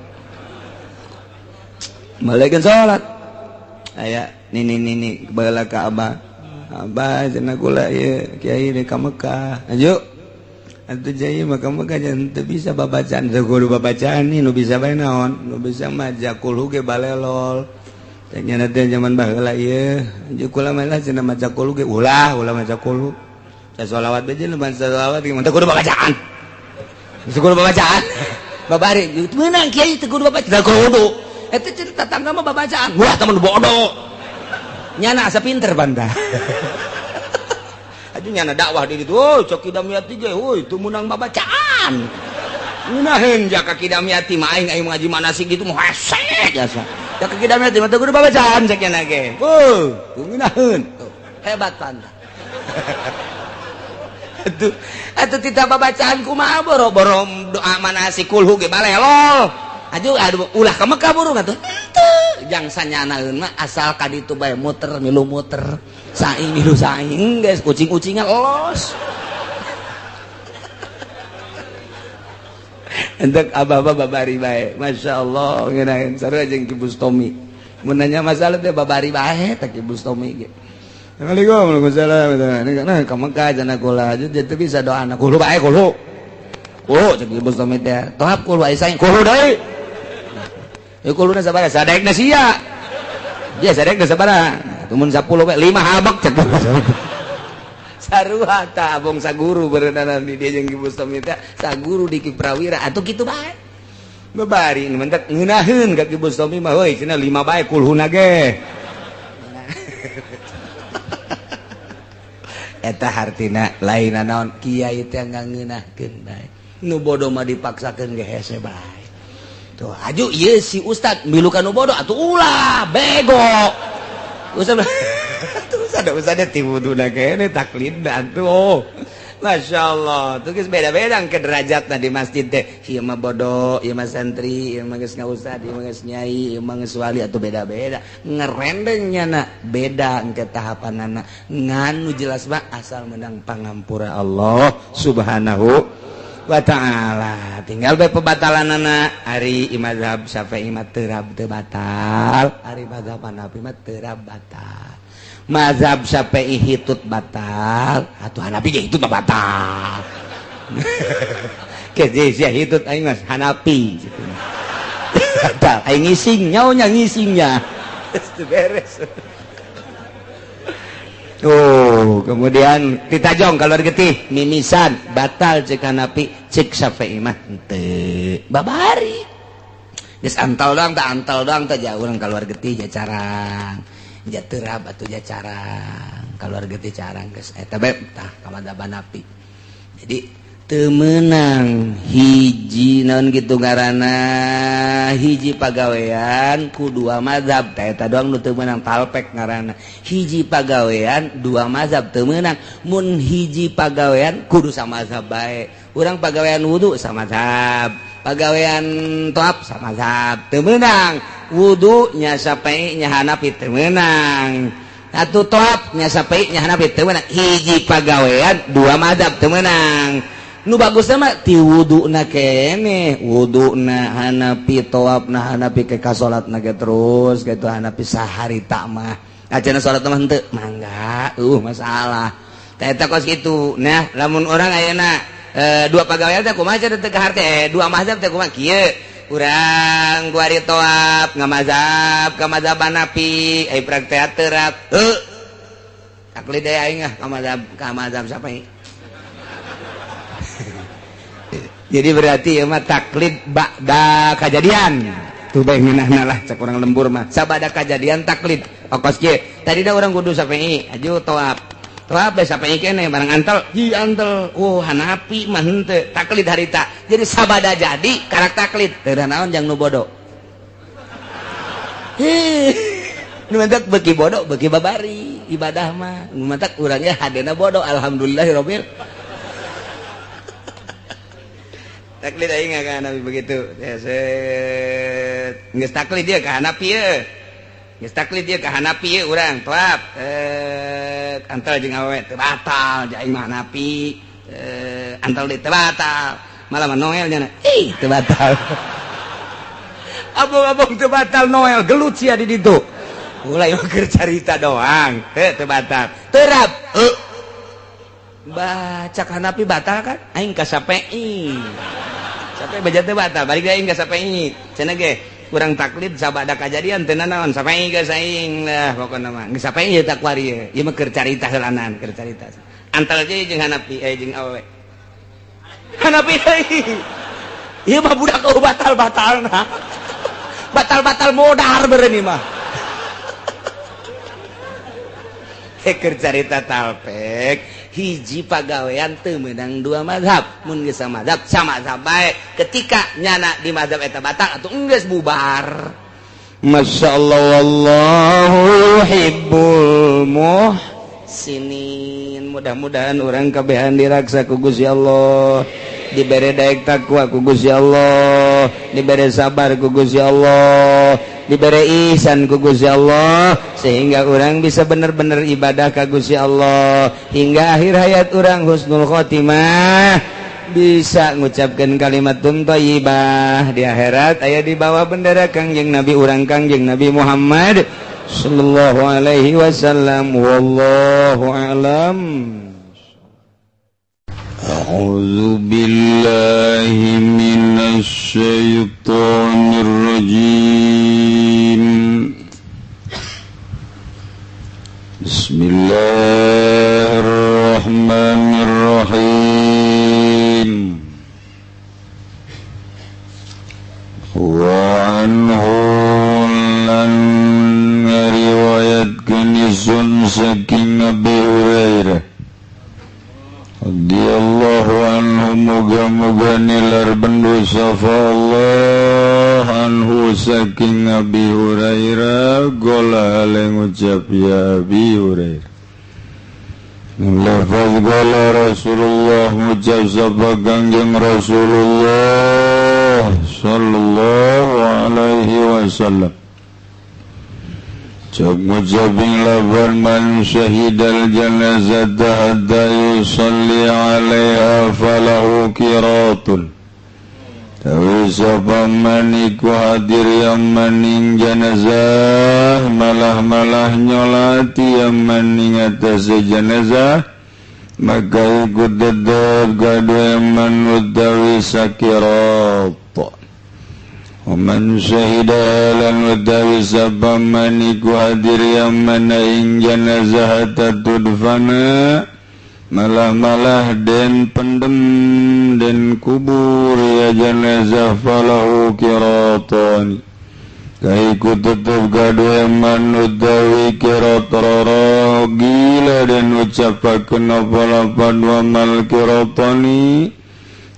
aya nini baheula ka abah cenah kula ieu kiai di ka Mekah ayo atuh jai mah ka Mekah teu bisa babacaan teu kudu babacaan nih nu bisa bae naon nu bisa mah jakul ge balelol teh nya teh zaman baheula ieu aja kula mah cenah maca kulu ge ulah maca kulu sa sholawat bae jeung maca sholawat ge teu kudu babacaan babari meunang kiai teu kudu babacaan teu kudu eta cerita tangga mah babacaan wah temen bodoh nyana asa pinter bantah aja nyana dakwah di ditu cok kidamiati ge itu menang babacaan ngunaheun ja ka kidamiati mah aing ngaji manasik gitu mah hese jasa ja ka kidamiati mah teu kudu babacaan sakiana ge ngunaheun hebat bantah atuh tita babacaan kumaha boro-boro doa manasik kulhu ge balelol aduh ulah ka Mekah burung atuh jangsanyanaeun mah asal ka ditu bae muter milu muter saing milu saing guys kucing-kucingan los untuk abah-abah babari bae masyaallah ngeunaheun sarua jeung Ki Bustomi mun nanya masalah teh babari bae teh Ki Bustomi ge Assalamualaikum warahmatullahi wabarakatuh ka Mekah cenah kula jadi teu bisa doana kulo bae kulo cek Ki Bustomi teh tohap kulo aya saing kulo deui ya kuluna sabaraha sadekna sia dia sadekna sabaraha tumun 10 we 5 habak cek sarua ta abong saguru berendanan di dia jeung Ki Bustomi teh saguru di Ki Prawira atuh kitu bae babari nu mentek ngeunaheun ka Ki Bustomi mah heuy cenah 5 bae kulhuna ge eta hartina lain naon kiai teh ngangeunahkeun bae nu bodoh mah dipaksakeun ge hese bae tuh aju ieu si ustad milu ka nu bodoh atuh ulah bego ustad tuh ustad ti wuduna kene taklid atuh masyaallah tuh geus beda-beda ke derajatna di masjid teh ieu mah bodoh ieu mah santri ieu mah geus ngaustad ieu mah geus nyai ieu mah geus wali atuh beda-beda ngerendengnya beda engke tahapanana nganu jelas mah asal menang pangampura Allah subhanahu wa ta'ala tinggal bae pebatalanana ari mazhab Syafi'i mah teu batal ari mazhab Hanafi mah teu batal mazhab Syafi'i hitut batal atuh Hanafi ge hitut mah batal ke sia hitut aing mah Hanafi gitu batal aing ngising nyaonya ngisingnya teu beres. Oh, kemudian kita jong keluar getih mimisan batal cek Hanafi cek Syafi'i mah teu babari geus antal doang teh jauh urang keluar getih jacarang jaterab atuh jacarang keluar getih carang geus eta bae tah ka madzhab Hanafi jadi teu meunang hiji naon kitu ngaranna hiji pagawean ku dua mazhab tah eta doang nu teu meunang talpek ngaranna hiji pagawean dua mazhab teu meunang mun hiji pagawean kudu samazhab bae urang pagawean wudu samazhab pagawean toab samazhab teu meunang wudu nya Syafi'i nya Hanafi teu meunang atuh toab nya Syafi'i nya Hanafi teu meunang hiji pagawean dua mazhab teu meunang nu bagusna mah ti wuduna kene wuduna Hanafi tawafna Hanafi ke ka salatna ge terus gitu Hanafi saharita mah ajeuna salat mah henteu mangga masalah tah eta kos kitu nah lamun urang ayeuna dua pagawean teh kumaha teh teu kaharte dua mazhab teh kumaha kieu urang ku ari tawaf ngamazhab ka mazhab Hanafi ai praktek terap taklid aing ka mazhab Syafi'i. Jadi berarti ya mah taklid ba'da kejadian tuh bae ngeunahna lah cek urang lembur mah sabada kejadian taklid okos kieu tadi da urang kudu Syafi'i aju tawaf bae Syafi'i kene barang antel ji antel Hanafi mah henteu taklid harita jadi sabada jadi karak taklid teu naon jang nu bodoh nu mantak beuki bodoh beuki babari ibadah mah nu mantak urangnya hadena bodoh alhamdulillahirabbil taklid aing ka Hanafi begitu geus taklid dia ka Hanafi ye geus taklid dia ka Hanafi ye urang tawaf antal jeung awewe teu batal jeung aing mah Hanafi antal deui teu batal malah mah Noel nya teu batal abang teu batal Noel gelut sia di ditu mulai keur carita doang teu batal terap baca Hanafi batal kan aing ka Syafi'i Syafi'i baca teh batal balik aing ka Syafi'i cenah ge urang taklid sabada kajadian teu naon Syafi'i geus aing lah pokona mah geus Syafi'i ieu tak wari ieu mah keur carita heulanan keur carita antal je jeung Hanafi jeung awewe Hanafi ieu mah budak batal-batalna batal-batal modar bereuni mah keur carita talpek hiji pagawean teu meunang dua mazhab mun geus samazhab samazhab bae ketika nyana di mazhab eta batal atuh geus bubar masyaallah wallahu yuhibbul muhsinin mudah-mudahan urang kabehan diraksa ku Gusti Allah dibere daek takwa ku Gusti Allah dibere sabar ku Gusti Allah diberi ihsan ku Gusti Allah sehingga orang bisa benar-benar ibadah ka Gusti Allah hingga akhir hayat orang husnul khotimah bisa ngucapkan kalimatun thayyibah di akhirat aya di bawah bendera Kangjeng Nabi urang Kangjeng Nabi Muhammad sallallahu alaihi wasallam wallahu a'lam. A'udzu billahi minasy syaithanir rajim. Bismillahirrahmanirrahim. Wa anhu lan ngariwayatkeun isun saking Abi Hurairah radhiyallahu anhu muga-muga nilar bendu safa Allah anhu saking Abi Hurairah gola ale ngucap ya Abi Hurairah lafaz gola Rasulullah ngucap sapa Kangjeng Rasulullah sallallahu alaihi wasallam ngucapin lafaz man syahidal janazata hatta yusalli alaiha falahu qiratun tawi sapa man iku hadir yang maning janazah malah nyolati yang maning atas janazah maka ikut dedap gaduh man utawi sakirat. Waman syahidah lan utawi sapa man iku hadir yang mana ing janazah tudfana malah den pendem den kubur ya janazah falahu qiratani kaiku tetep gaduh man utawi qirat rara gila den ucapakeun apa lapan wa mal qiratani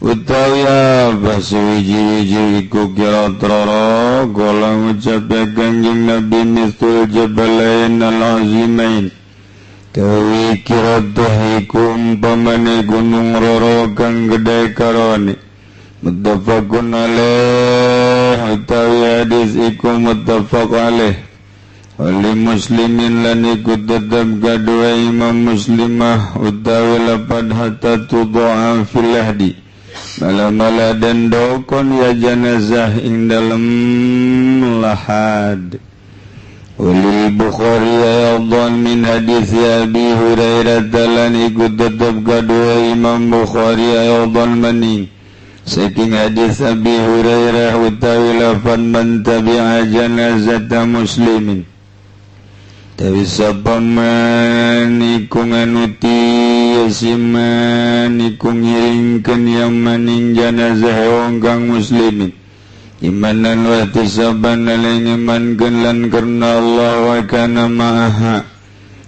utawi apa suwiji-wiji iku qirat rara golang ucap Kangjeng Nabi mistul jabalain al-azimain tawi qirat iku umpamane gunung rara kang gedhe karone muttafaqun alaih utawi hadis iku muttafaq alaih oleh muslimin lan iku tetap gaduh Imam Muslimah utawi lapad hatta tudu'a fil lahdi malah dan dokon ya janazah ing dalam lahad. Ulil Bukhari ayadhan min hadis Abi Hurairah dalan ikut tetap gaduh Imam Bukhari ayadhan maning saking hadis Abi Hurairah utawi lafan man tabi'a janazata muslimin tawi sapa man iku nganuti yasiman iku ngiringkeun yang maning janazah wong kang muslimin imanan wa tisaban lan imankeun lan karna Allah wa kana ma'aha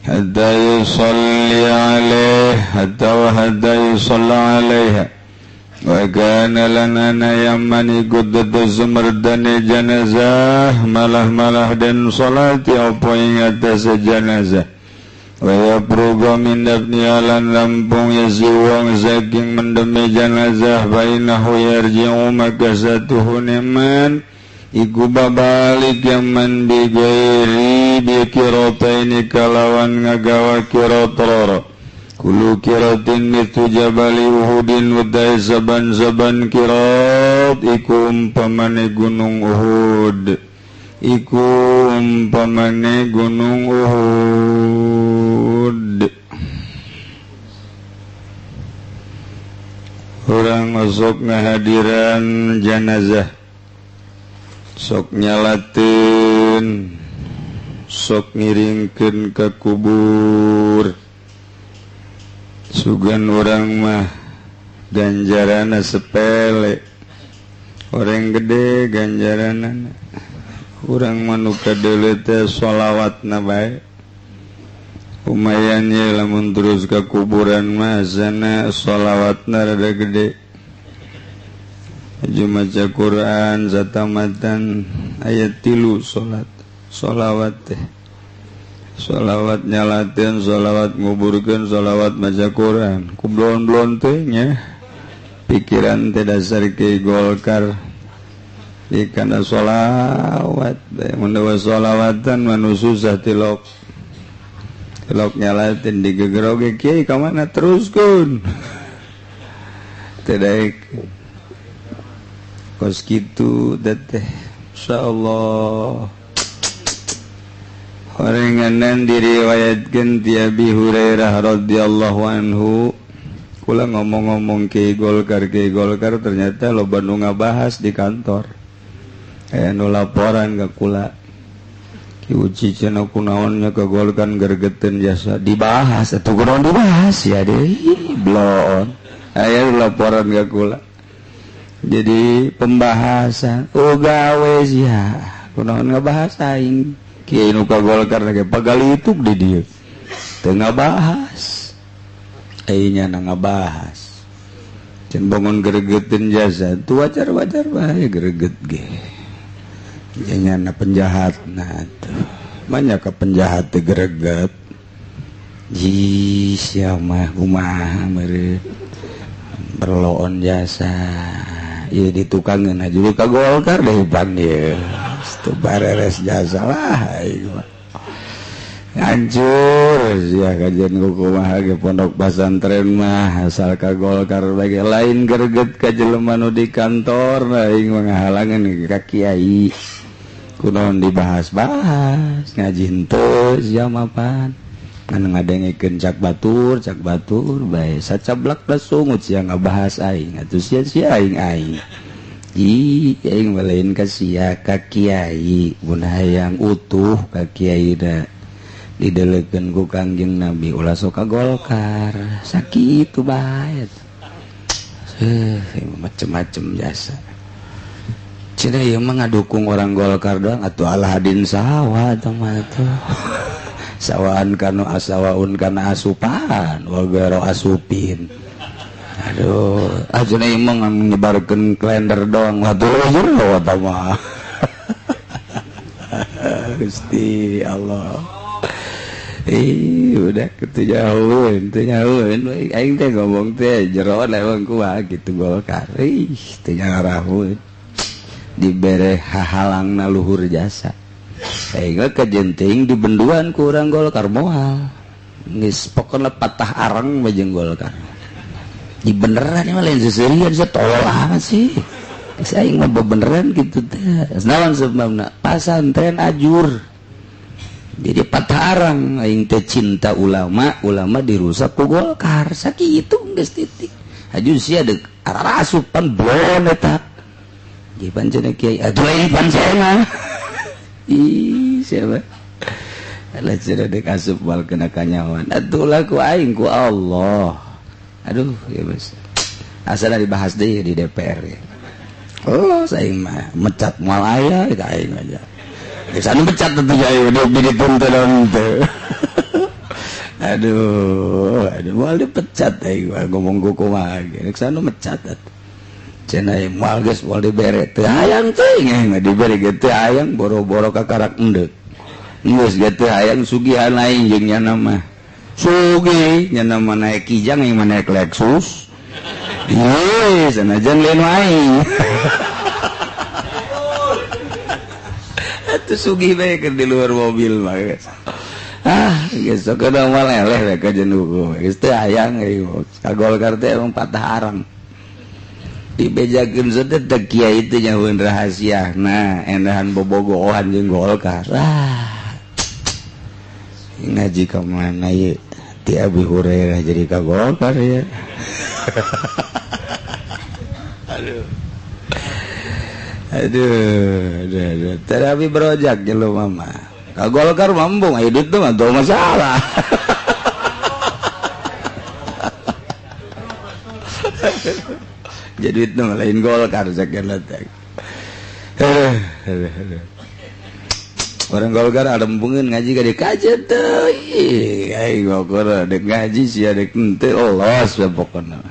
hatta yusalli alaihi hatta yusalli alaiha wa kana lana yaman ikut dadu sumerdane janazah malah dan salati apa ing atas janazah wa yabruga min dafni alan lampung yasiwang saking mendemi janazah bainahu yarji'u maka satuhu neman iku babalik yaman bigairi bikirataini kalawan ngagawa kiratrara kulu kiratin mitu jabali Uhudin udai saban-saban kirat iku umpamane gunung Uhud iku umpamane gunung Uhud. Orang masuk ngahadiran janazah sok nyalatin sok ngiringkeun ke kubur sugan orang mah ganjarana sepele orang gede ganjarana orang manuka deuleu teh sholawatna bae lumayan ye lamun terus ka kuburan mah sana sholawatna rada gede aju maca Quran satamatan ayat 3 sholawat teh sholawat nyalatin, sholawat nguburkan, sholawat baca Quran. Kublon-blon teh nya pikiran teh dasar ke Golkar Ikana sholawat mendawa sholawatan manu susah tilok nyalatin digegeroge kiai kamana teruskeun teh kos kitu teh insyaallah horenganan diriwayatkeun ti Abi Hurairah radhiyallahu anhu kula ngomong-ngomong Kiai Golkar ternyata loba nu ngabahas di kantor anu laporan ke kula Ki Uci cenah kunaonnya ke Golkar gergeteun jasa dibahas atuh kunaon dibahas ya deui blon aya laporan ke kula jadi pembahasan gawe sia kunaon ngabahas aing Kiai nu ka Golkar ge pagalituk di dieu teu ngabahas ayeuna ngabahas can bangun gregeteun jasa tu wajar-wajar bae greget ge janyana penjahatna tuh banyak ka penjahat teh greget ji sia mah kumaha meureun berloon jasa ieu ditukangeun aja ka Golkar deui pan ieu teu bareres jasa lah ieu hancur sia kajian kumaha ge pondok pesantren mah asal ka Golkar bage lain greget ka jelema nu di kantor aing ngahalangan ka kiai kunaon dibahas-bahas ngaji henteu sia mapan anu ngadengikeun cak batur bae sacablak da sungut sia ngabahas aing atuh sia aing aing lain ka sia ka kiai mun hayang utuh ka kiai da didelekeun ku Kangjeng Nabi ulah sok ka Golkar sakitu bae macem-macem jasa cenah ieu mah ngadukung orang Golkar doang atuh Alhadin sawa tah mah tuh sawaan kanu asawaun kana asupan wa garo asupin aduh ajeuna ieu mah nyebarkeun kalender doang waduh jero tah mah Gusti Allah udah ketujahuan aing teh ngomong teh jeroan emang kumaha kitu Golkar teu ngarahun dibere hahalangna luhur jasa aing kajenting dibenduan ku urang Golkar moal geus pokona patah arang mah jeung Golkar di beneran mah lain seserian satolol amat sih geus aing mah beneran kitu teh naon sebabna pasantren ajur jadi patah arang aing teh cinta ulama dirusak ku Golkar sakitu geus titik aju sia deuk arasupan blon eta di pancena kiai aduh ini pancena ih siapa ala cenah deuk asup wal kena kanyawan atuh lah ku aing ku Allah aduh ya bos asal dibahas deui di DPR ya oh saing mah mecat moal aya ka aing aja geus anu mecat atuh aing dituntun teh aduh moal dipecat aing ngomong ku kumaha geus anu mecat atuh cenah moal geus moal dibere teu hayang teuing dibere ge teu hayang boro-boro ka karak endeup geus ge teu hayang sugihan aing jeung nya mah sugih nya mah naek kijang aing mah naek Lexus ieu sanajan lain aing atuh sugih bae keur di luar mobil mah geus geus sok kada moal eleh we ka jeung geus teu hayang ka Golkar teh emang patah arang dibejakeun teh teh kiai teh nyahoeun rahasia nah endahan bobogohan jeung Golkar ngaji ka mana ye ti Abi Hurairah jadi ka Golkar ya aduh terapi berojak jelema mah ka Golkar mambung aya duit mah teu masalah jadi itu lain Golkar sakena teh orang Golkar adempungeun ngaji ka dikajet teh aing Golkar dek ngaji sia dek henteu lolos we pokona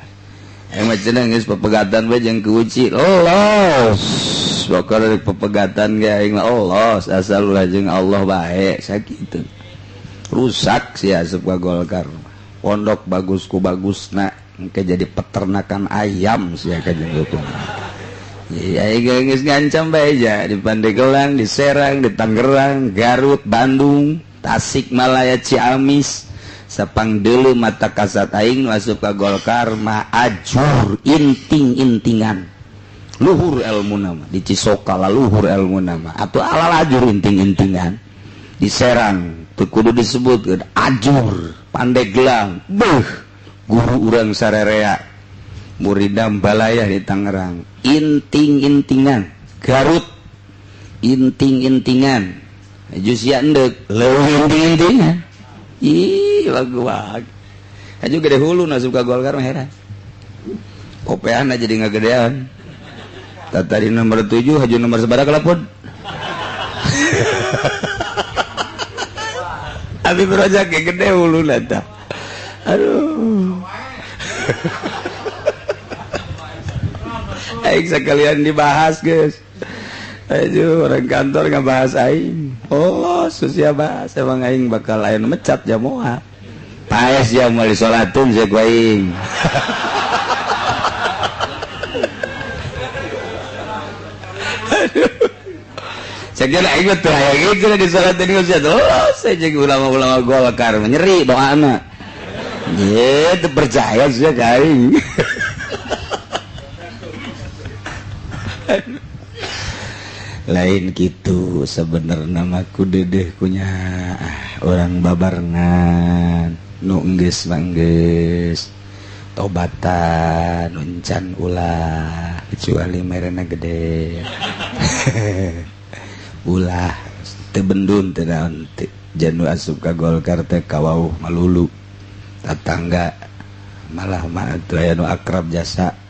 aing mah cenah geus pepegatan we jeung ku Uci lolos pokona dek pepegatan ge aing mah lolos asal ulah jeung Allah bae sakitu rusak sia asup ka Golkar pondok bagus ku bagusna engke jadi peternakan ayam sia ka jeung hukum ngancam baja di Pandeglang, di Serang, di Tangerang, Garut, Bandung, Tasikmalaya, Ciamis, sapang dulu mata kasat aing masuk ke Golkar mah ajur inting-intingan luhur ilmu nama di Cisokala luhur ilmu nama atau alal ajur inting-intingan di Serang tuh kudu disebut ajur Pandeglang beuh guru urang sarerea muridam balayah di Tangerang inting-intingan Garut inting-intingan jusia endek leuwih inting-intingan ih bagus aja gede hulu nasib ka Golkar mah heran kopean aja jadi ngagedean tadi nomor 7 haju nomor sabaraha kelapun abi project gede hulu nata aduh aing sekalian dibahas guys ayo orang kantor ngebahas aing oh susia bahas emang aing bakal aing mecat jamoa paes ya mau disolatin saya ku aing saya kira aing tuh hayang gitu disolatin usia terus saya jadi ulama-ulama Golkar nyeri doa anak gitu percaya sih aing lain gitu sebenarnya mah dedeh punya orang babarengan nu enggeus manggeus tobatan uncan ulah kecuali merena gede ulah teu bendun teu naon janu asup ka Golkar teh kawauh malulu tatangga malah mah atuh aya nu akrab jasa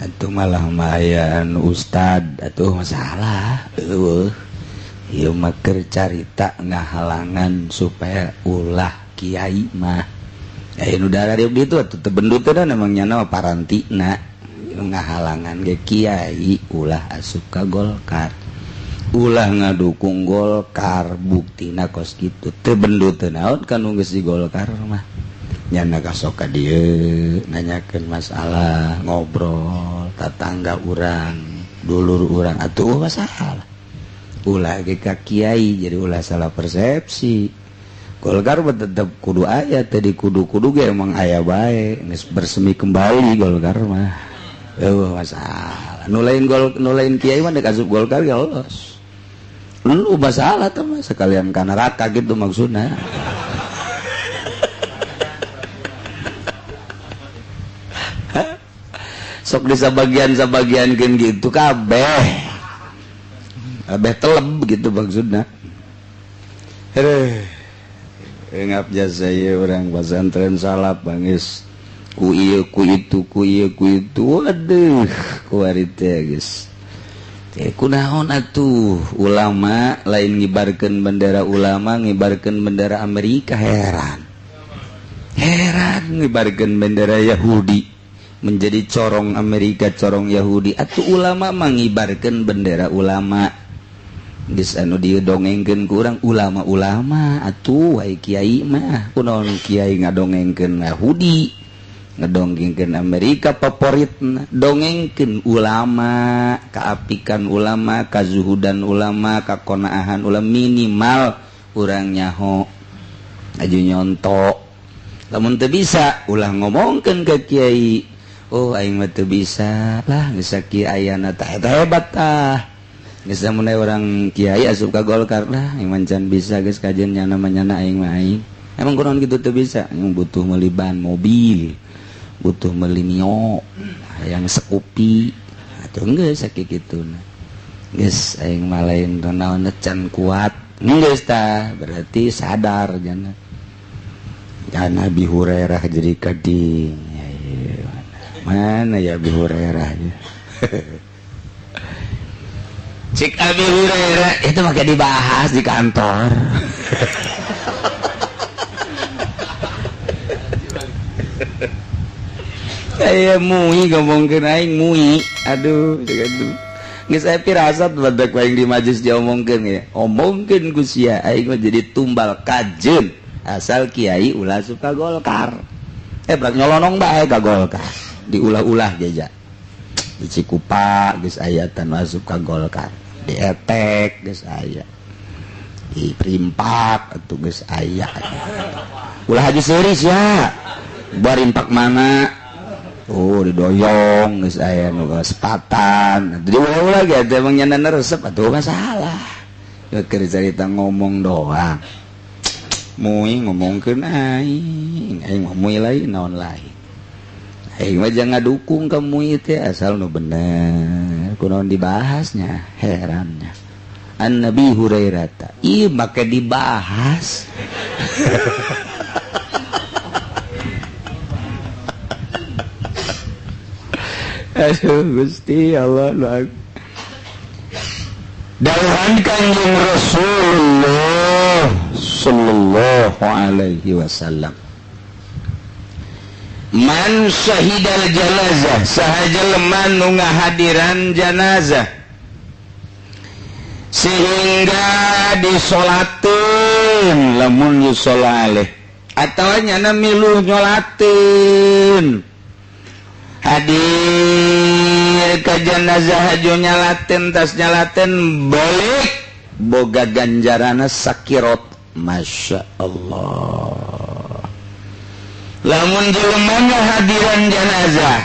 atuh malah mah aya anu ustad atuh masalah ieu mah keur carita ngahalangan supaya ulah kiai mah aya nu darieu ditu atuh teu bendut teh emang nyana parantina ngahalangan ge kiai ulah asup ka Golkar ulah ngadukung Golkar buktina kos kitu teu bendut teh naon kanu geus di Golkar mah nyana kasok ka dieu nanyakeun masalah ngobrol tatangga urang dulur urang atuh masalah ulah ge ka kiai jadi ulah salah persepsi Golkar tetep kudu aya tadi kudu-kudu ge emang aya bae geus bersemi kembali Golkar mah masalah nu lain kiai mah dek asup Golkar ge lolos lu masalah teh mah sekalian ka neraka gitu maksudna sok di sabagian kan gitu kabeh teleb gitu maksudnya ngap jasa ya orang pesantren salap bangis ku ieu ku itu waduh kuarite guys kunaon atuh ulama lain ngibarkeun bendera ulama ngibarkeun bendera Amerika heran ngibarkeun bendera Yahudi menjadi corong Amerika corong Yahudi atuh ulama mengibarkan bendera ulama geus anu didongengkeun ku urang ulama-ulama atuh ai kiai mah kunaon kiai ngadongengkeun Yahudi ngadongengkeun Amerika favoritna dongengkeun ulama kaapikan ulama kazuhudan ulama kakonaahan ulama minimal urang nyaho aju nyontok lamun teu bisa ulah ngomongkeun ke kiai oh aing mah teu bisa lah geus kieu ayana tah eta hebat tah geus mun orang kiai asup ka Golkar lah aing mancan bisa geus kajian nyana manyana aing mah aing emang kunaon kitu teu bisa aing butuh meuli ban mobil butuh meuli mio hayang sekupi atuh geus sakitu kituna geus aing mah lain naon can kuat geus tah berarti sadar jana Nabi Hurairah jadi kading mana ya Abi Hurairah ya cik Abi Hurairah itu maka dibahas di kantor kayak mui ngomongkeun aing mui aduh geus aya pirasat badak aing di majelis diomongkeun ya omongkeun ku sia aing mah jadi tumbal kajeun asal kiai ulah suka Golkar berat nyolonong bae ka Golkar diulah-ulah jaja di Cikupa geus aya tan masuk ka Golkar, di Etek geus aya, di Primpak atuh geus aya. Ulah Haji Seuris ya, barimpak mana? Oh di Doyong geus aya nu sepatan. Jadi ulah ge teh emang nyana resep atuh masalah. Keur cerita ngomong doang. Mui ngomongkeun aing mui lain naon lain. Aing mah jangan dukung ka mui teh asal nu bener. Kunaon dibahasnya herannya. An Nabi Hurairah ta. Ih make dibahas. Aduh Gusti Allah dawuhan Kanjeng Rasulullah sallallahu alaihi wasallam, man syahidal janazah, sahaja lemah nu ngahadiran janazah sehingga disolatin lamun yusoleh atawa nyana miluh nyolatin hadir ka janazah hajo nyalaten tas nyalaten balik boga ganjarana sakirot. Masya Allah, lamun jelema hadiran janazah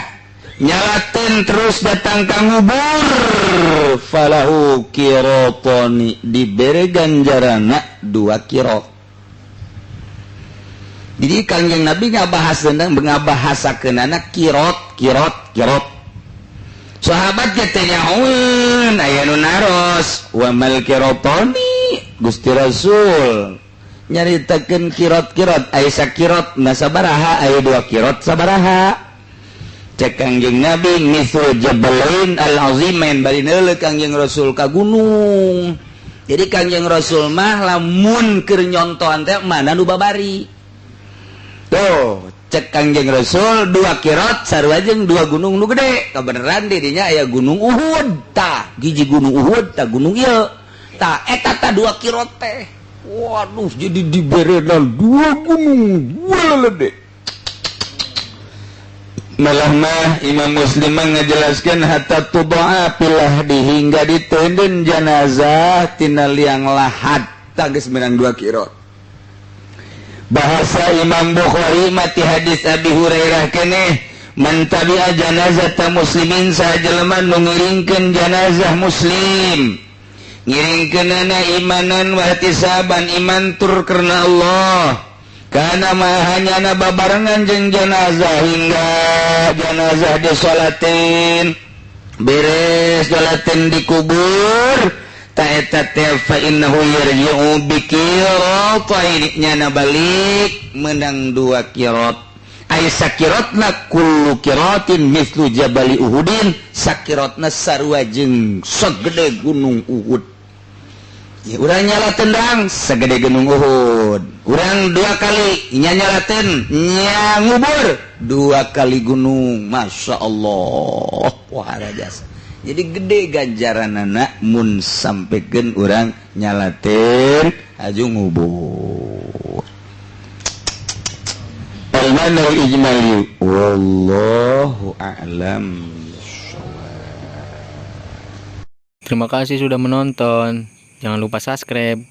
nyalaten terus datang ka ngubur falahu kirotoni, dibere ganjarana 2 kirot. Jadi Kanjeng Nabi ngabahasakeun anak kirot. Sahabat katanya aya nu naros wa mal kirotoni, Gusti Rasul nyaritakeun kirot aya sakirot na sabaraha, aya 2 kirot sabaraha. Cek Kanjeng Nabi mithlu jabalain al-azimain, bari neuleuh Kanjeng Rasul ka gunung. Jadi Kanjeng Rasul mah lamun keur nyontohan teh mana nu babari. Tuh, cek Kanjeng Rasul 2 kirot sarua jeung 2 gunung nu gede. Kabeneran di dinya aya gunung Uhud, tah hiji gunung Uhud, tah gunung ieu. Tah eta tah 2 kirot teh. Waduh, jadi diberedan 2 gunung, walede. Malah mah Imam Muslim ngajelaskeun hatta tudaa pilah dihingga diteudeun janazah tina liang lahat, tah geus menang 2 kirot. Bahasa Imam Bukhari mati hadis Abi Hurairah keneh, man tabi'a janazata muslimin, sajelema nu ngiringkeun janazah muslim, ngiringkeunana imanan wa ihtisaban, iman tur karena Allah, kana mahanyana babarengan jeung janazah hingga janazah disolatin beres sholatin dikubur ta'eta fa innahu yarji'u bi qiratain, nyana balik menang 2 kirot. Ai sakirotna kullu qiratin mislu jabali Uhudin, sakirotna sarua jeung sagede gunung Uhud. Ya urang nyala tendang sagede gunung Uhud. Urang 2 kali nyalaten nya ngubur 2 kali gunung. Masya Allah, wah jasa. Jadi gede ganjaranana mun sampekeun urang nyalaten aju ngubur. Al-manal ijmali wallahu a'lam. Terima kasih sudah menonton. Jangan lupa subscribe.